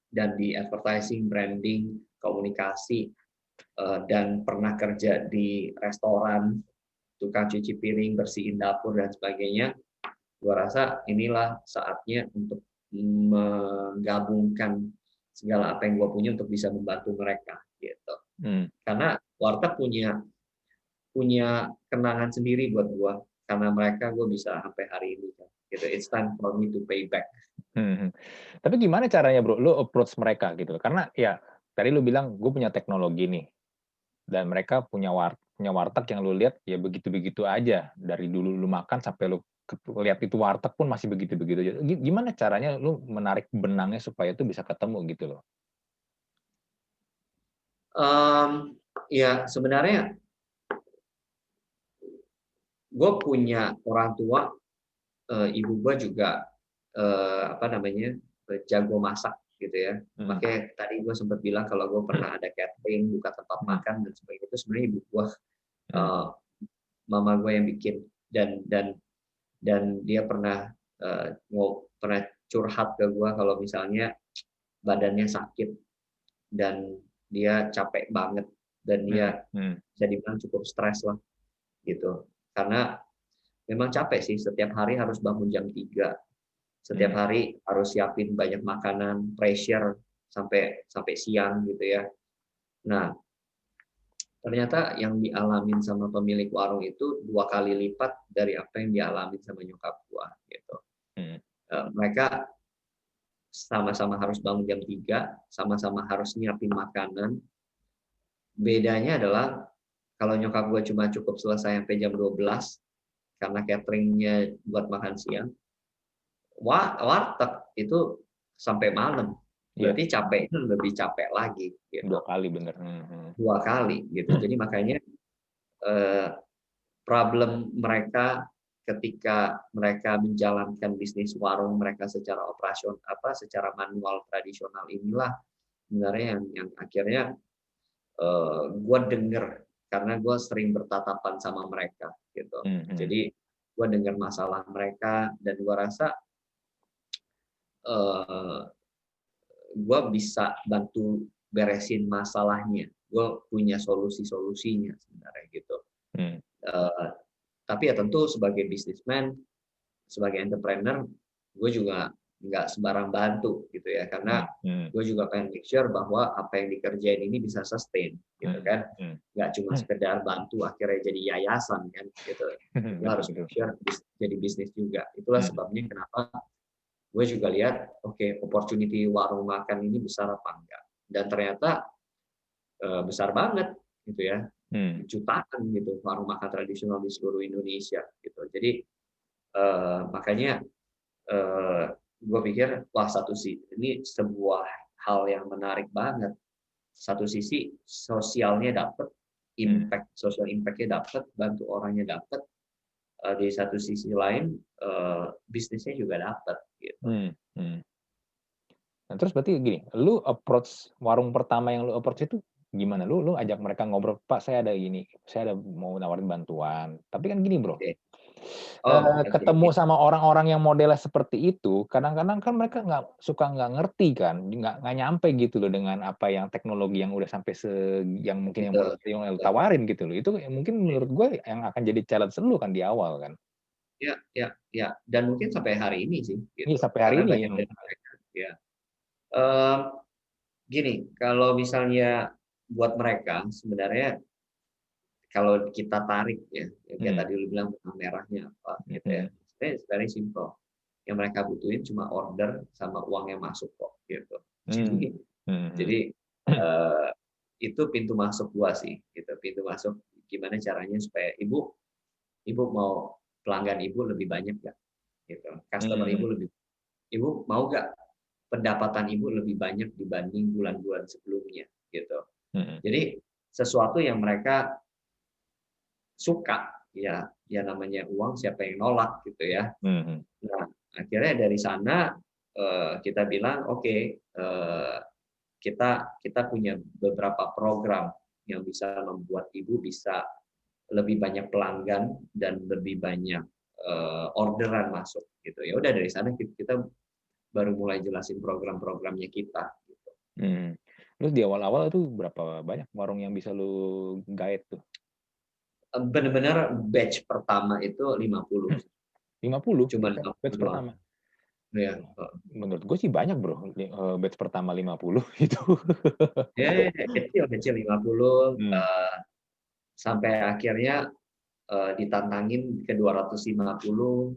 S1: dan di advertising, branding, komunikasi, dan pernah kerja di restoran, tukang cuci piring, bersihin dapur dan sebagainya, gue rasa inilah saatnya untuk menggabungkan segala apa yang gue punya untuk bisa membantu mereka gitu. Karena warteg punya kenangan sendiri buat gue, karena mereka gue bisa sampai hari ini gitu. It's time for me to pay back.
S2: Tapi gimana caranya bro, lu approach mereka gitu? Karena ya tadi lu bilang gue punya teknologi nih, dan mereka punya warteg yang lu lihat ya begitu-begitu aja, dari dulu lu makan sampai lu lihat itu warteg pun masih begitu-begitu aja. Gimana caranya lu menarik benangnya supaya itu bisa ketemu gitu loh?
S1: Ya sebenarnya gue punya orang tua, ibu gue juga jago masak gitu ya. Makanya tadi gue sempat bilang kalau gue pernah ada catering, buka tempat makan dan sebagainya, itu sebenarnya ibu gue, mama gue yang bikin, dan dia pernah curhat ke gue kalau misalnya badannya sakit dan dia capek banget dan dia bisa dibilang cukup stres lah gitu. Karena memang capek sih, setiap hari harus bangun jam 3. Setiap hari harus siapin banyak makanan, pressure sampai siang gitu ya. Nah, ternyata yang dialamin sama pemilik warung itu 2 kali lipat dari apa yang dialamin sama nyokap gua gitu. Mereka sama-sama harus bangun jam 3, sama-sama harus nyiapin makanan. Bedanya adalah kalau nyokap gua cuma cukup selesai sampai jam 12 karena cateringnya buat makan siang. Warteg itu sampai malam. Berarti capeknya lebih capek lagi gitu.
S2: 2 kali bener.
S1: 2 kali gitu. Jadi makanya problem mereka ketika mereka menjalankan bisnis warung mereka secara secara manual tradisional inilah sebenarnya yang akhirnya gue denger karena gue sering bertatapan sama mereka gitu. Jadi gue dengar masalah mereka dan gue rasa gue bisa bantu beresin masalahnya. Gue punya solusinya sebenarnya gitu. Tapi ya tentu sebagai businessman, sebagai entrepreneur, gue juga nggak sembarang bantu gitu ya, karena gue juga pengen make sure bahwa apa yang dikerjain ini bisa sustain gitu kan, nggak cuma sekedar bantu akhirnya jadi yayasan kan gitu. Gue harus make sure jadi bisnis juga. Itulah sebabnya kenapa gue juga lihat opportunity warung makan ini besar apa enggak, dan ternyata besar banget gitu ya. Jutaan gitu warung makan tradisional di seluruh Indonesia gitu. Jadi makanya gue pikir ini sebuah hal yang menarik banget. Satu sisi sosialnya dapat, social impact-nya dapat, bantu orangnya dapat. Di satu sisi lain bisnisnya juga dapat gitu.
S2: Nah, terus berarti gini, lu approach warung pertama yang lu approach itu gimana? Lu ajak mereka ngobrol, Pak saya ada gini, saya ada mau nawarin bantuan. Tapi kan gini bro,
S1: Oh, oke.
S2: ketemu sama orang-orang yang modelnya seperti itu, kadang-kadang kan mereka nggak ngerti kan, nggak nyampe gitu loh dengan apa yang teknologi yang udah sampai yang mungkin
S1: Betul,
S2: yang lu
S1: betul.
S2: tawarin gitu loh. Itu mungkin menurut gue yang akan jadi challenge lu kan di awal kan.
S1: Ya, ya, ya. Dan mungkin sampai hari ini sih,
S2: Ini
S1: gitu.
S2: sampai hari
S1: Karena
S2: ini
S1: banyak
S2: yang
S1: dari mereka, ya. Eee, Gini, kalau misalnya buat mereka sebenarnya kalau kita tarik ya, yang kayak
S2: hmm,
S1: tadi lu bilang benang merahnya apa gitu ya.
S2: mhm,
S1: Sebenarnya it's very simple. Yang mereka butuhin cuma order sama uang yang masuk kok, gitu.
S2: mmm,
S1: Jadi
S2: mhm,
S1: jadi, eee, itu pintu masuk gua sih, gitu. Pintu masuk gimana caranya supaya ibu ibu mau pelanggan ibu lebih banyak nggak, gitu. Customer
S2: mhm,
S1: ibu mau nggak pendapatan ibu lebih banyak dibanding bulan-bulan sebelumnya, gitu.
S2: mhm,
S1: Jadi sesuatu yang mereka suka, ya ya namanya uang siapa yang nolak gitu ya.
S2: mhm,
S1: Nah, akhirnya dari sana, kita bilang, "Oke, kita kita punya beberapa program yang bisa membuat ibu bisa lebih banyak pelanggan dan lebih banyak, orderan masuk," gitu. Ya udah dari sana kita baru mulai jelasin program-programnya kita, gitu.
S2: mhm. Terus di awal-awal itu berapa banyak warung yang bisa lu guide tuh?
S1: Bener-bener batch pertama itu 50,
S2: 50?
S1: cuma
S2: Batch
S1: 50 doang.
S2: pertama?
S1: Iya,
S2: Menurut gue sih banyak Bro, batch pertama 50 itu.
S1: ya kecil-kecil 50,
S2: Mmm,
S1: sampai akhirnya, ditantangin ke 250,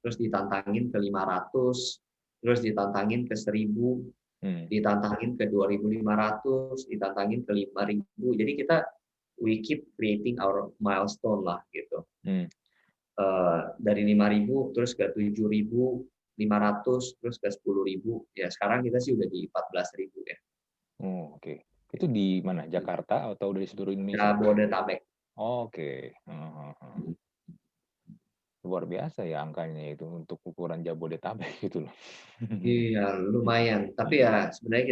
S1: terus ditantangin ke 500, terus ditantangin ke 1000,
S2: mhm,
S1: ditantangin ke 2.500, ditantangin ke 5.000. Jadi kita we keep creating our milestone lah gitu.
S2: mmm,
S1: Dari 5.000 terus ke 7.500 terus ke 10.000. Ya sekarang kita sih udah di 14.000 ya.
S2: oh oke. Itu di mana? Jakarta atau dari seluruh Indonesia?
S1: Jabodetabek.
S2: Oke, heeh heeh heeh. Luar biasa ya angkanya itu untuk ukuran Jabodetabek gitu loh.
S1: Iya, lumayan. Tapi
S2: Mhm,
S1: ya sebenarnya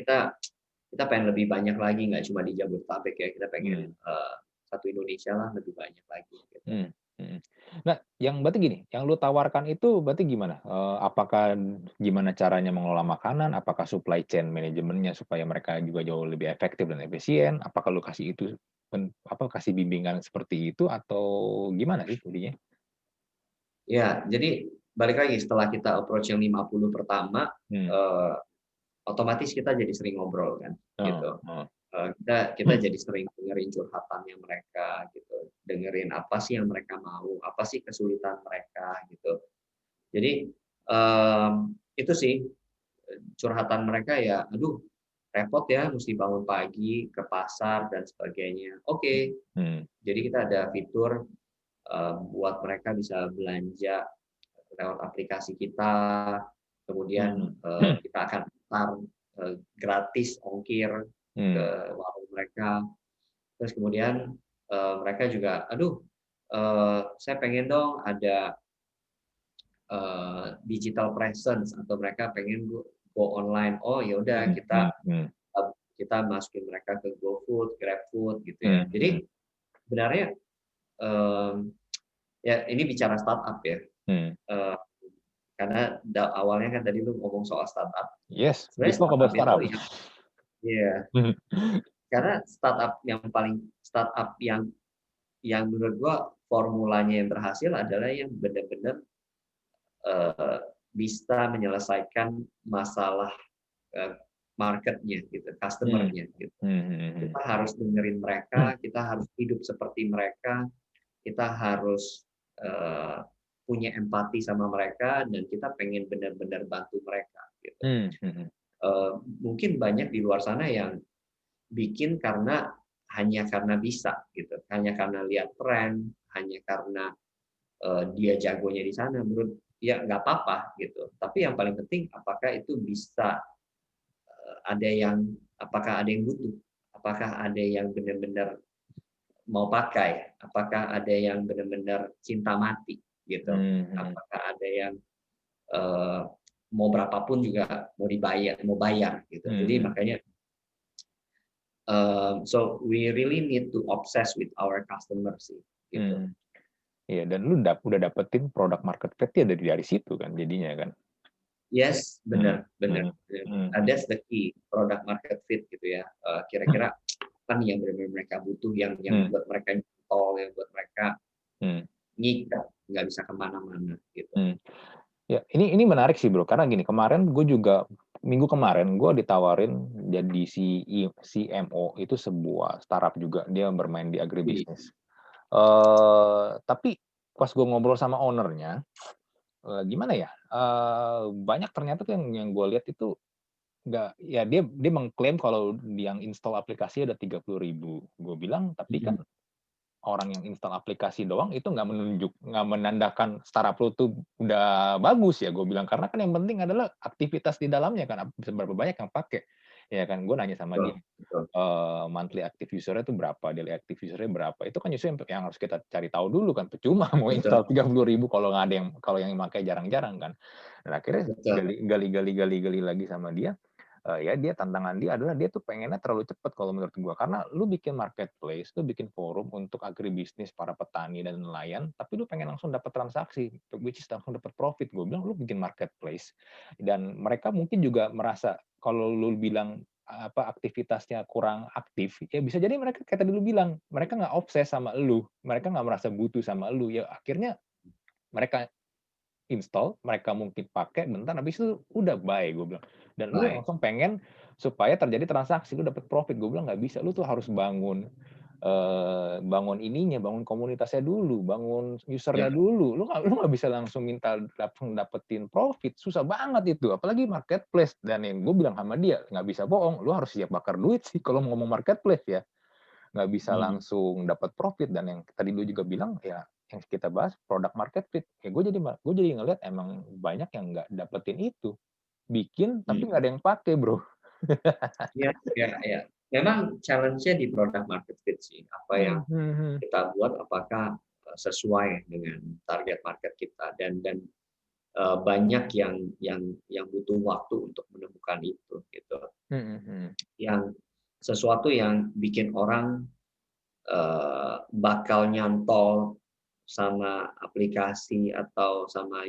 S1: kita pengen lebih banyak lagi, nggak cuma di Jabodetabek ya. Kita pengen
S2: mmm.
S1: satu Indonesia lah lebih banyak lagi gitu.
S2: Mhm, mhm. Nah, yang berarti gini, yang lu tawarkan itu berarti gimana? Apakah gimana caranya mengelola makanan? Apakah supply chain manajemennya supaya mereka juga jauh lebih efektif dan efisien? Apakah lu kasih itu kasih bimbingan seperti itu atau gimana sih jadinya?
S1: Ya, jadi balik lagi setelah kita approach yang 50 pertama,
S2: Hmm,
S1: eh, otomatis kita jadi sering ngobrol kan,
S2: heeh
S1: gitu.
S2: heeh.
S1: Kita jadi sering dengerin curhatannya mereka gitu, dengerin apa sih yang mereka mau, apa sih kesulitan mereka gitu. Jadi itu sih curhatan mereka ya, aduh repot ya, mesti bangun pagi ke pasar dan sebagainya. Oke,
S2: Hmm,
S1: jadi kita ada fitur buat mereka bisa belanja lewat aplikasi kita, kemudian
S2: mhm,
S1: kita akan antar gratis ongkir ke
S2: hmm,
S1: warung mereka. Terus kemudian mereka juga, aduh, saya pengen dong ada digital presence atau mereka pengen go online. Oh ya udah
S2: hmm, hmm, hmm,
S1: kita masukin mereka ke GoFood, GrabFood gitu ya.
S2: hmm, hmm,
S1: Jadi sebenarnya ya ini bicara startup ya.
S2: hmm.
S1: Eh, karena awalnya kan tadi lu ngomong soal startup.
S2: Yes, we
S1: Sebenarnya
S2: talk about
S1: startup itu
S2: startup.
S1: ya, iya, karena startup yang menurut gua formulanya yang berhasil adalah yang benar-benar eh, bisa menyelesaikan masalah eh, marketnya gitu,
S2: Hmm,
S1: customernya gitu.
S2: hmm, hmm, hmm.
S1: Kita harus dengerin
S2: Hmm,
S1: mereka, kita harus hidup seperti mereka, kita harus eh, punya empati sama mereka, dan kita pengen benar-benar bantu mereka gitu.
S2: hmm, hmm,
S1: Eh, Mungkin banyak di luar sana yang bikin hanya karena bisa gitu, hanya karena lihat tren, hanya karena dia jagonya di sana. Menurut ya nggak apa-apa gitu. Tapi yang paling penting apakah itu bisa ada yang apakah ada yang butuh, apakah ada yang benar-benar mau pakai, apakah ada yang benar-benar cinta mati gitu,
S2: hmm, hmm,
S1: apakah ada yang eh, mau berapapun juga mau bayar gitu.
S2: hmm,
S1: Jadi
S2: hmm,
S1: makanya so we really need to obsess with our customers sih gitu.
S2: hmm. Iya, dan lu udah dapetin produk market fit-nya dari situ kan jadinya kan?
S1: Yes,
S2: Mhm,
S1: benar, benar,
S2: mhm,
S1: benar.
S2: mhm,
S1: That's the key, product market fit gitu ya. Kira-kira apa nih yang benar-benar mereka butuh, yang
S2: mhm,
S1: buat mereka nyantol, yang buat mereka
S2: mhm,
S1: ngikat, nggak bisa kemana-mana gitu.
S2: mhm. Ya, ini menarik sih Bro, karena gini, kemarin gue juga minggu kemarin gue ditawarin jadi CMO itu sebuah startup juga, dia bermain di
S1: Wih,
S2: agribisnis. Tapi pas gue ngobrol sama ownernya, gimana ya, banyak ternyata tuh yang gue lihat itu nggak ya dia mengklaim kalau yang install aplikasi ada 30.000. Gue bilang, "Tapi kan
S1: mhm,
S2: orang yang install aplikasi doang itu nggak menandakan startup lu tuh udah bagus ya," gue bilang. Karena kan yang penting adalah aktivitas di dalamnya kan, seberapa banyak yang pakai, ya kan. Gue nanya sama
S1: betul,
S2: dia,
S1: betul,
S2: monthly active user-nya itu berapa, daily active user-nya berapa, itu kan justru yang harus kita cari tahu dulu kan, percuma mau
S1: betul,
S2: install 30.000 kalau yang pakai jarang-jarang kan. Dan akhirnya
S1: betul,
S2: gali lagi sama dia, ya dia tantangan dia adalah dia tuh pengennya terlalu cepat kalau menurut gua, karena lu bikin marketplace, lu bikin forum untuk agribisnis para petani dan nelayan, tapi lu pengen langsung dapat transaksi, which is langsung dapat profit. Gue bilang lu bikin marketplace dan mereka mungkin juga merasa kalau lu bilang apa aktivitasnya kurang aktif, ya bisa jadi mereka kayak tadi lu bilang, mereka nggak obses sama lu, mereka nggak merasa butuh sama lu, ya akhirnya mereka install, mereka mungkin pakai bentar, habis itu udah bye, gue bilang. Dan lu
S1: baik,
S2: langsung pengen supaya terjadi transaksi, lu dapat profit. Gue bilang nggak bisa, lu tuh harus bangun bangun ininya, bangun komunitasnya dulu, bangun
S1: ya,
S2: usernya dulu. Lu nggak bisa langsung minta langsung dapetin profit, susah banget itu. Apalagi marketplace. Dan yang gue bilang sama dia, nggak bisa bohong, lu harus siap bakar duit sih kalau mau ngomong marketplace ya. Nggak bisa
S1: mhm,
S2: langsung dapat profit dan yang tadi lu juga bilang ya yang kita bahas produk market fit. Ya gue jadi ngelihat emang banyak yang nggak dapetin itu. Bikin tapi
S1: mhm.
S2: nggak ada yang pakai, Bro.
S1: Iya, iya, iya. Memang challenge-nya di product market fit sih. Apa yang
S2: Mhm, mhm.
S1: kita buat apakah sesuai dengan target market kita dan banyak yang butuh waktu untuk menemukan itu gitu.
S2: Mhm, mhm.
S1: Yang sesuatu yang bikin orang bakal nyantol sama aplikasi atau sama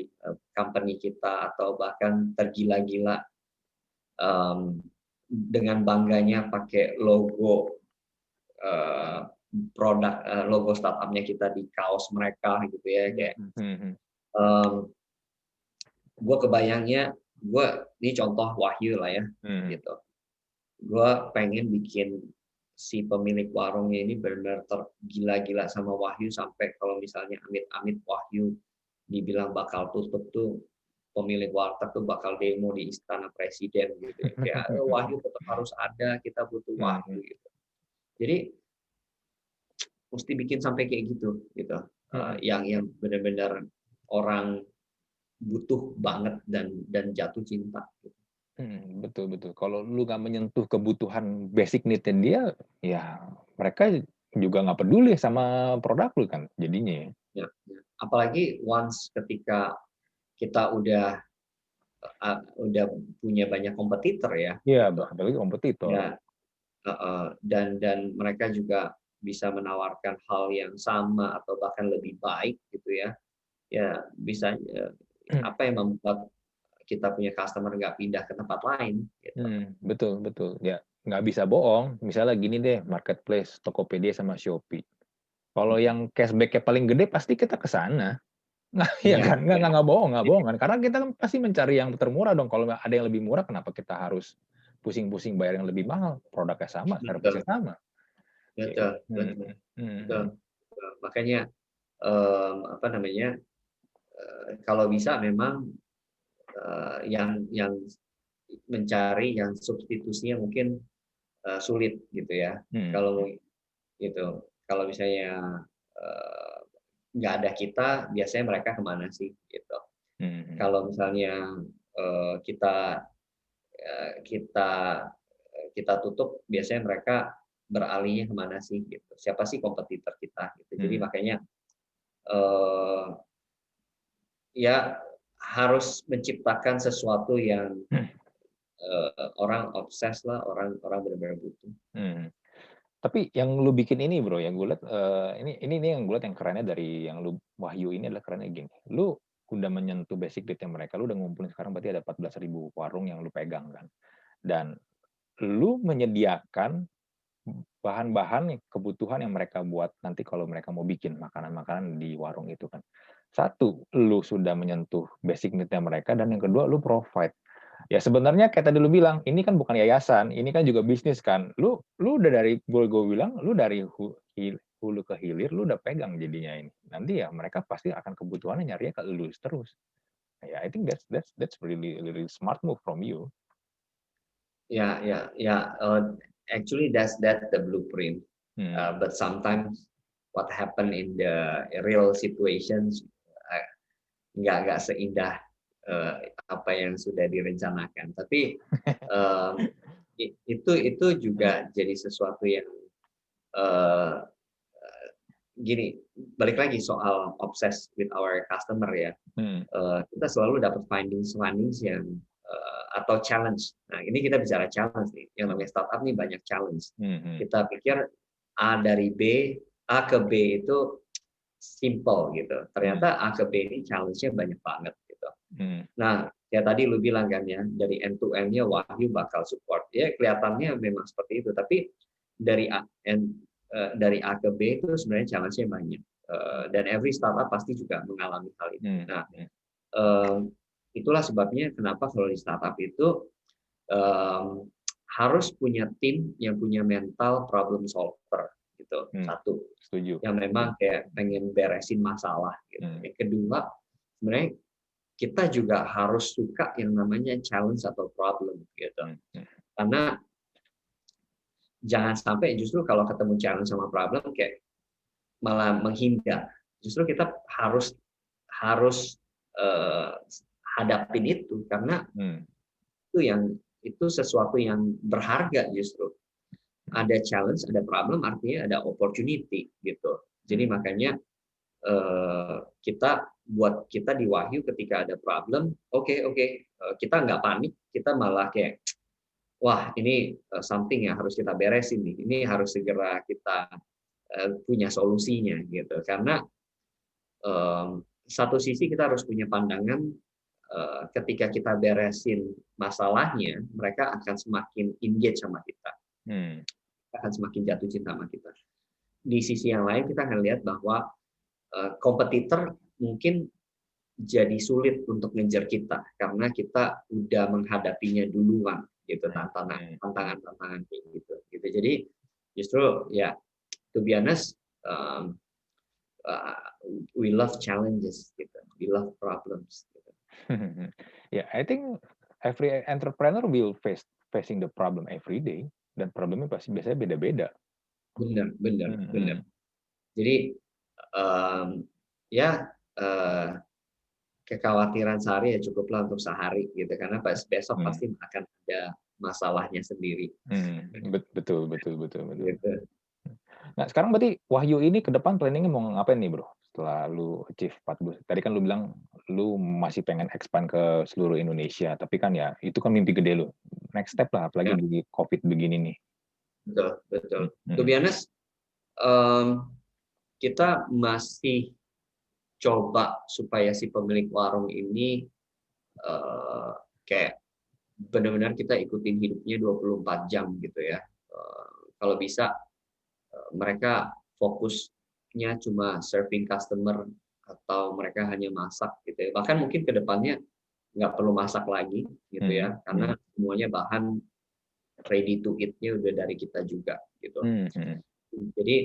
S1: company kita atau bahkan tergila-gila dengan bangganya pakai logo eh, produk logo startupnya kita di kaos mereka gitu ya kayak
S2: Mhm, mhm.
S1: um, gue kebayangnya gue ini contoh Wahyu lah ya
S2: Mhm.
S1: gitu. Gue pengen bikin si pemilik warungnya ini benar-benar tergila-gila sama Wahyu sampai kalau misalnya amit-amit Wahyu dibilang bakal tutup tuh pemilik warteg tuh bakal demo di istana presiden gitu ya. Kayak Wahyu tetap harus ada, kita butuh Wahyu
S2: Mhm,
S1: gitu. Jadi mesti bikin sampai kayak gitu.
S2: mhm.
S1: Yang benar-benar orang butuh banget dan jatuh cinta. Gitu.
S2: Mhm, betul betul. Kalau lu nggak menyentuh kebutuhan basic need-nya dia, ya mereka juga nggak peduli sama produk lu kan jadinya ya.
S1: Ya, ya. Apalagi once ketika kita udah punya banyak kompetitor ya
S2: Iya,
S1: gitu.
S2: apalagi kompetitor.
S1: Ya, dan mereka juga bisa menawarkan hal yang sama atau bahkan lebih baik gitu ya. Ya bisa apa yang membuat kita punya customer nggak pindah ke tempat lain gitu.
S2: Betul betul. Ya, nggak bisa bohong, misalnya gini deh, marketplace, Tokopedia sama Shopee. Kalau
S1: Mhm.
S2: yang cashback-nya paling gede pasti kita ke sana. Nah, iya
S1: Iya,
S2: kan?
S1: iya.
S2: Nggak bohong kan? Karena kita kan pasti mencari yang termurah dong, kalau ada yang lebih murah kenapa kita harus pusing-pusing bayar yang lebih mahal? Produknya sama,
S1: Betul,
S2: servisnya sama. Gitu.
S1: betul, betul, betul.
S2: Mhm.
S1: Makanya apa namanya kalau bisa memang yang mencari yang substitusinya mungkin sulit gitu ya.
S2: Mhm.
S1: Kalau gitu, kalau misalnya nggak ada kita, biasanya mereka kemana sih gitu.
S2: Mhm.
S1: Kalau misalnya kita kita kita tutup, biasanya mereka beralihnya kemana sih gitu. Siapa sih kompetitor kita gitu. Jadi
S2: Mhm.
S1: makanya eh, ya harus menciptakan sesuatu yang orang obses lah, orang orang benar-benar butuh.
S2: Mhm. Tapi yang lu bikin ini Bro, yang gue lihat ini yang gue lihat yang kerennya dari yang lu Wahyu ini adalah kerennya gini. Lu udah menyentuh basic need-nya mereka, lu udah ngumpulin sekarang berarti ada 14.000 warung yang lu pegang kan. Dan lu menyediakan bahan-bahan kebutuhan yang mereka buat nanti kalau mereka mau bikin makanan-makanan di warung itu kan. Satu, lu sudah menyentuh basic need-nya mereka, dan yang kedua lu provide. Ya sebenarnya kayak tadi lu bilang, ini kan bukan yayasan, ini kan juga bisnis kan. Lu udah dari gue bilang, lu dari hulu ke hilir, lu udah pegang jadinya ini. Nanti ya mereka pasti akan kebutuhannya nyarinya ke lu terus. Ya, I think that's really really smart move from you.
S1: Actually, that's the blueprint.
S2: Hmm.
S1: But sometimes what happen in the real situations nggak seindah apa yang sudah direncanakan. Tapi itu juga jadi sesuatu yang uh, gini. Balik lagi soal obsessed with our customer ya. Kita selalu dapat findings yang atau challenge. Nah, ini kita bicara challenge nih. Yang namanya startup nih banyak challenge. Kita pikir A ke B itu simple gitu. Ternyata A ke B ini challenge-nya banyak banget gitu. Nah, ya tadi lu bilang kan ya, dari end to end-nya Wahyu bakal support. Ya kelihatannya memang seperti itu, tapi dari A ke B itu sebenarnya challenge-nya banyak. Dan every startup pasti juga mengalami hal itu. Nah, itulah sebabnya kenapa kalau di startup itu harus punya tim yang punya mental problem solver gitu. Satu,
S2: Setuju.
S1: yang memang kayak pengen beresin masalah gitu. Yang kedua, sebenarnya kita juga harus suka yang namanya challenge atau problem gitu. Karena jangan sampai justru kalau ketemu challenge sama problem kayak malah menghindar. Justru kita harus hadapin itu karena itu sesuatu yang berharga justru. Ada challenge, ada problem, artinya ada opportunity gitu. Jadi makanya kita di Wahyu ketika ada problem, oke, kita nggak panik, kita malah kayak wah ini something yang harus kita beresin nih, ini harus segera kita punya solusinya gitu. Karena satu sisi kita harus punya pandangan ketika kita beresin masalahnya, mereka akan semakin engage sama kita, akan semakin jatuh cinta sama kita. Di sisi yang lain kita akan lihat bahwa kompetitor mungkin jadi sulit untuk ngejar kita karena kita udah menghadapinya duluan gitu, tantangan gitu. Jadi justru ya to be honest, we love challenges gitu, we love problems gitu.
S2: Yeah, I think every entrepreneur will facing the problem every day, dan problemnya pasti biasanya beda-beda.
S1: Benar. Jadi kekhawatiran sehari ya cukuplah untuk sehari gitu, karena besok pasti akan ada masalahnya sendiri.
S2: Betul.
S1: Gitu.
S2: Nah sekarang berarti Wahyu ini ke depan planningnya mau ngapain nih Bro? Setelah lu achieve 40, tadi kan lu bilang lu masih pengen expand ke seluruh Indonesia, tapi kan ya itu kan mimpi gede lu. Next step lah, apalagi di COVID begini nih.
S1: Betul. To be honest, kita masih coba supaya si pemilik warung ini kayak benar-benar kita ikutin hidupnya 24 jam gitu ya. Kalau bisa mereka fokusnya cuma serving customer atau mereka hanya masak gitu ya. Bahkan mungkin ke depannya nggak perlu masak lagi gitu ya, karena semuanya bahan ready to eat-nya udah dari kita juga gitu. Jadi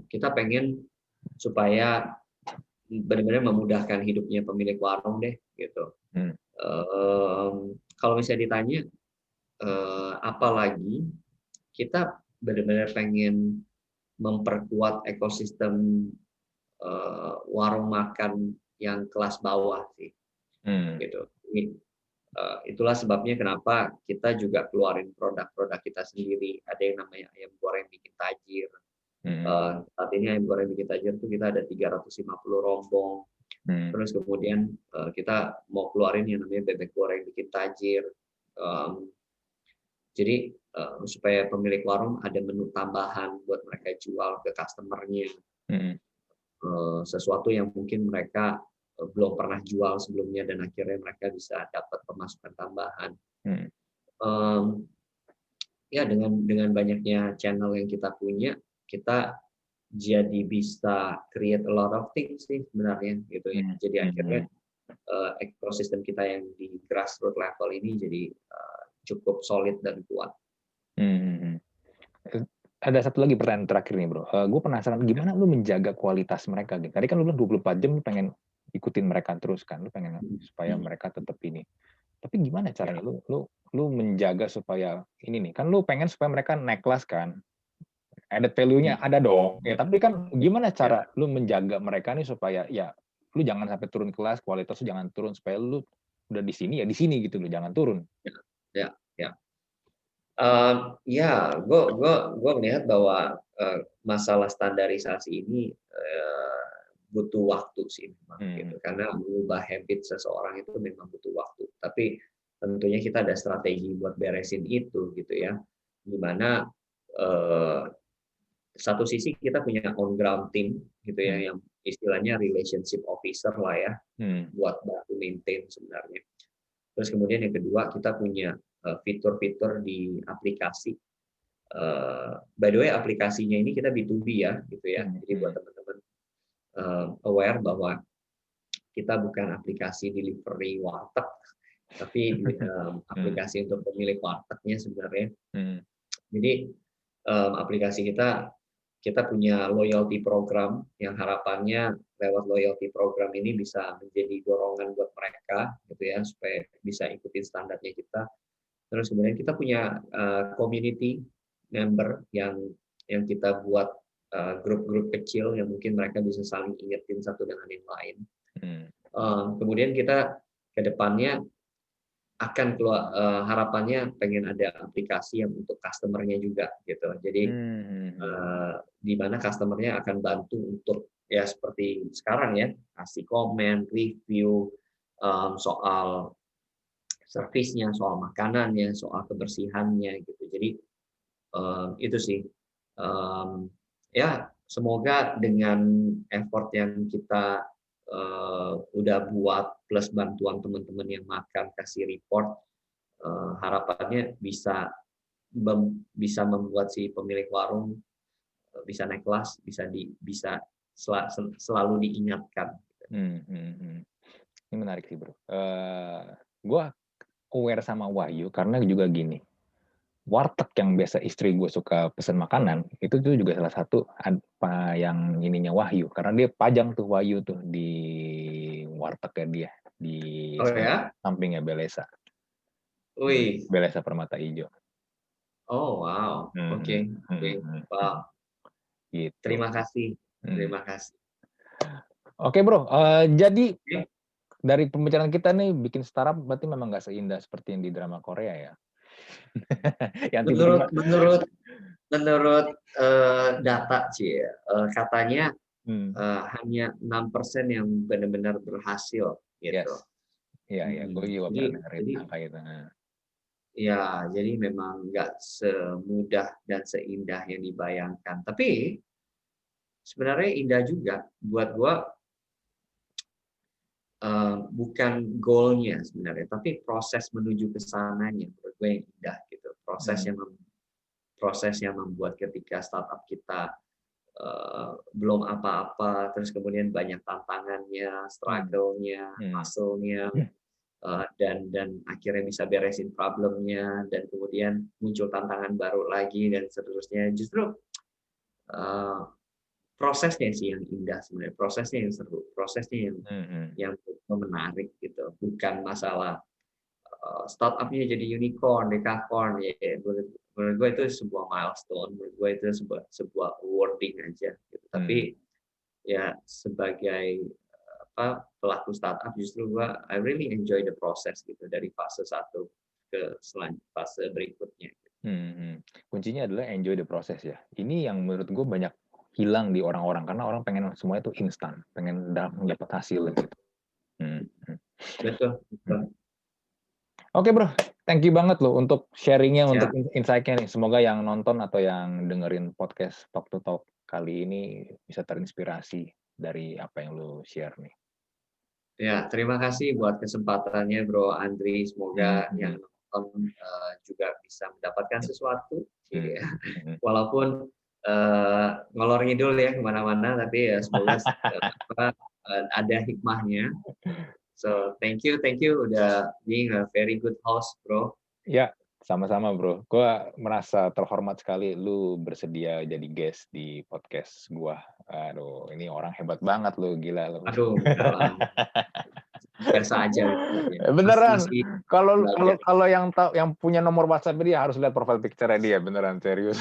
S1: kita pengen supaya benar-benar memudahkan hidupnya pemilik warung deh gitu. Kalau misalnya ditanya apalagi, kita benar-benar pengen memperkuat ekosistem warung makan yang kelas bawah sih, gitu. Itulah sebabnya kenapa kita juga keluarin produk-produk kita sendiri. Ada yang namanya ayam goreng bikin tajir. Saat ini ayam goreng bikin tajir itu kita ada 350 rombong. Terus kemudian kita mau keluarin yang namanya bebek goreng bikin tajir. Jadi supaya pemilik warung ada menu tambahan buat mereka jual ke customer-nya, sesuatu yang mungkin mereka belum pernah jual sebelumnya dan akhirnya mereka bisa dapat pemasukan tambahan. Ya dengan banyaknya channel yang kita punya, kita jadi bisa create a lot of things sih sebenarnya gitu ya. Jadi akhirnya ekosistem kita yang di grassroots level ini jadi cukup solid dan kuat.
S2: Ada satu lagi pertanyaan terakhir nih bro. Gue penasaran gimana lu menjaga kualitas mereka gitu. Tadi kan lu bilang 24 jam lu pengen ikutin mereka terus kan, lu pengen supaya mereka tetap ini. Tapi gimana caranya lu menjaga supaya ini nih, kan lu pengen supaya mereka naik kelas kan, added value-nya ada dong. Ya tapi kan gimana cara lu menjaga mereka nih supaya ya lu jangan sampai turun kelas, kualitas lu jangan turun supaya lu udah di sini ya di sini gitu, lu jangan turun.
S1: Ya. Ya, gue melihat bahwa masalah standarisasi ini butuh waktu sih memang gitu, karena mengubah habit seseorang itu memang butuh waktu. Tapi tentunya kita ada strategi buat beresin itu gitu ya, dimana satu sisi kita punya on ground team gitu ya, yang istilahnya relationship officer lah ya, buat bantu maintain sebenarnya. Terus kemudian yang kedua kita punya fitur-fitur di aplikasi. By the way, aplikasinya ini kita B2B ya, gitu ya. Jadi buat teman-teman aware bahwa kita bukan aplikasi delivery warteg, tapi aplikasi untuk pemilik wartegnya sebenarnya. Jadi aplikasi kita punya loyalty program yang harapannya lewat loyalty program ini bisa menjadi dorongan buat mereka, gitu ya, supaya bisa ikutin standarnya kita. Terus kemudian kita punya community member yang kita buat grup-grup kecil yang mungkin mereka bisa saling ingetin satu dengan yang lain. Kemudian kita ke depannya akan keluar harapannya pengen ada aplikasi yang untuk customer-nya juga gitu. Jadi di mana customer-nya akan bantu untuk ya seperti sekarang ya, kasih komen, review soal servisnya, soal makanannya, soal kebersihannya gitu. Jadi itu sih. Ya semoga dengan effort yang kita udah buat plus bantuan teman-teman yang makan kasih report, harapannya bisa membuat si pemilik warung bisa naik kelas, bisa selalu diingatkan.
S2: Ini menarik sih bro. Gue aware sama Wahyu karena juga gini, warteg yang biasa istri gue suka pesen makanan itu tuh juga salah satu apa yang ininya Wahyu, karena dia pajang tuh Wahyu tuh di wartegnya dia di sampingnya Belesa.
S1: Wih.
S2: Belesa Permata Hijau.
S1: Oh wow, oke. Wow.
S2: Gitu.
S1: Terima kasih.
S2: Oke bro, jadi dari pembicaraan kita nih bikin startup berarti memang nggak seindah seperti yang di drama Korea ya. Yang
S1: menurut data sih, katanya hanya 6% yang benar-benar berhasil gitu.
S2: Iya, gue juga pernah dengerin angka itu.
S1: Ya, jadi memang nggak semudah dan seindah yang dibayangkan. Tapi sebenarnya indah juga buat gue. Bukan goalnya sebenarnya, tapi proses menuju ke sananya menurut gue yang indah gitu. Proses yang membuat ketika startup kita belum apa-apa, terus kemudian banyak tantangannya, struggle-nya, hustle-nya, dan akhirnya bisa beresin problemnya, dan kemudian muncul tantangan baru lagi dan seterusnya. Justru prosesnya sih yang indah sebenarnya, prosesnya yang seru, prosesnya yang menarik gitu, bukan masalah startupnya jadi unicorn, dekakorn, ya menurut gue itu sebuah milestone, menurut gue itu sebuah awarding aja gitu. Tapi ya sebagai pelaku startup justru gue I really enjoy the process gitu, dari fase 1 ke fase berikutnya.
S2: Kuncinya adalah enjoy the process ya. Ini yang menurut gue banyak hilang di orang-orang karena orang pengen semuanya itu instan, pengen dapat hasil gitu.
S1: Betul.
S2: Oke bro, Thank you banget loh untuk sharing-nya, untuk
S1: Siap.
S2: insight-nya nih. Semoga yang nonton atau yang dengerin podcast Talk to Talk kali ini bisa terinspirasi dari apa yang lu share nih.
S1: Ya, terima kasih buat kesempatannya Bro Andri. Semoga yang nonton juga bisa mendapatkan sesuatu. Iya. Walaupun ngalor ngidul ya kemana-mana, tapi ya semoga ada hikmahnya. So thank you udah being a very good host, Bro.
S2: Ya, sama-sama bro. Gua merasa terhormat sekali lu bersedia jadi guest di podcast gua. Aduh, ini orang hebat banget lu, gila lu.
S1: Aduh, enggak lah. Biasa aja.
S2: Beneran.
S1: Masih
S2: Kalau kalau
S1: belajar.
S2: kalau yang punya nomor WhatsApp dia harus lihat profile picture-nya dia, beneran serius.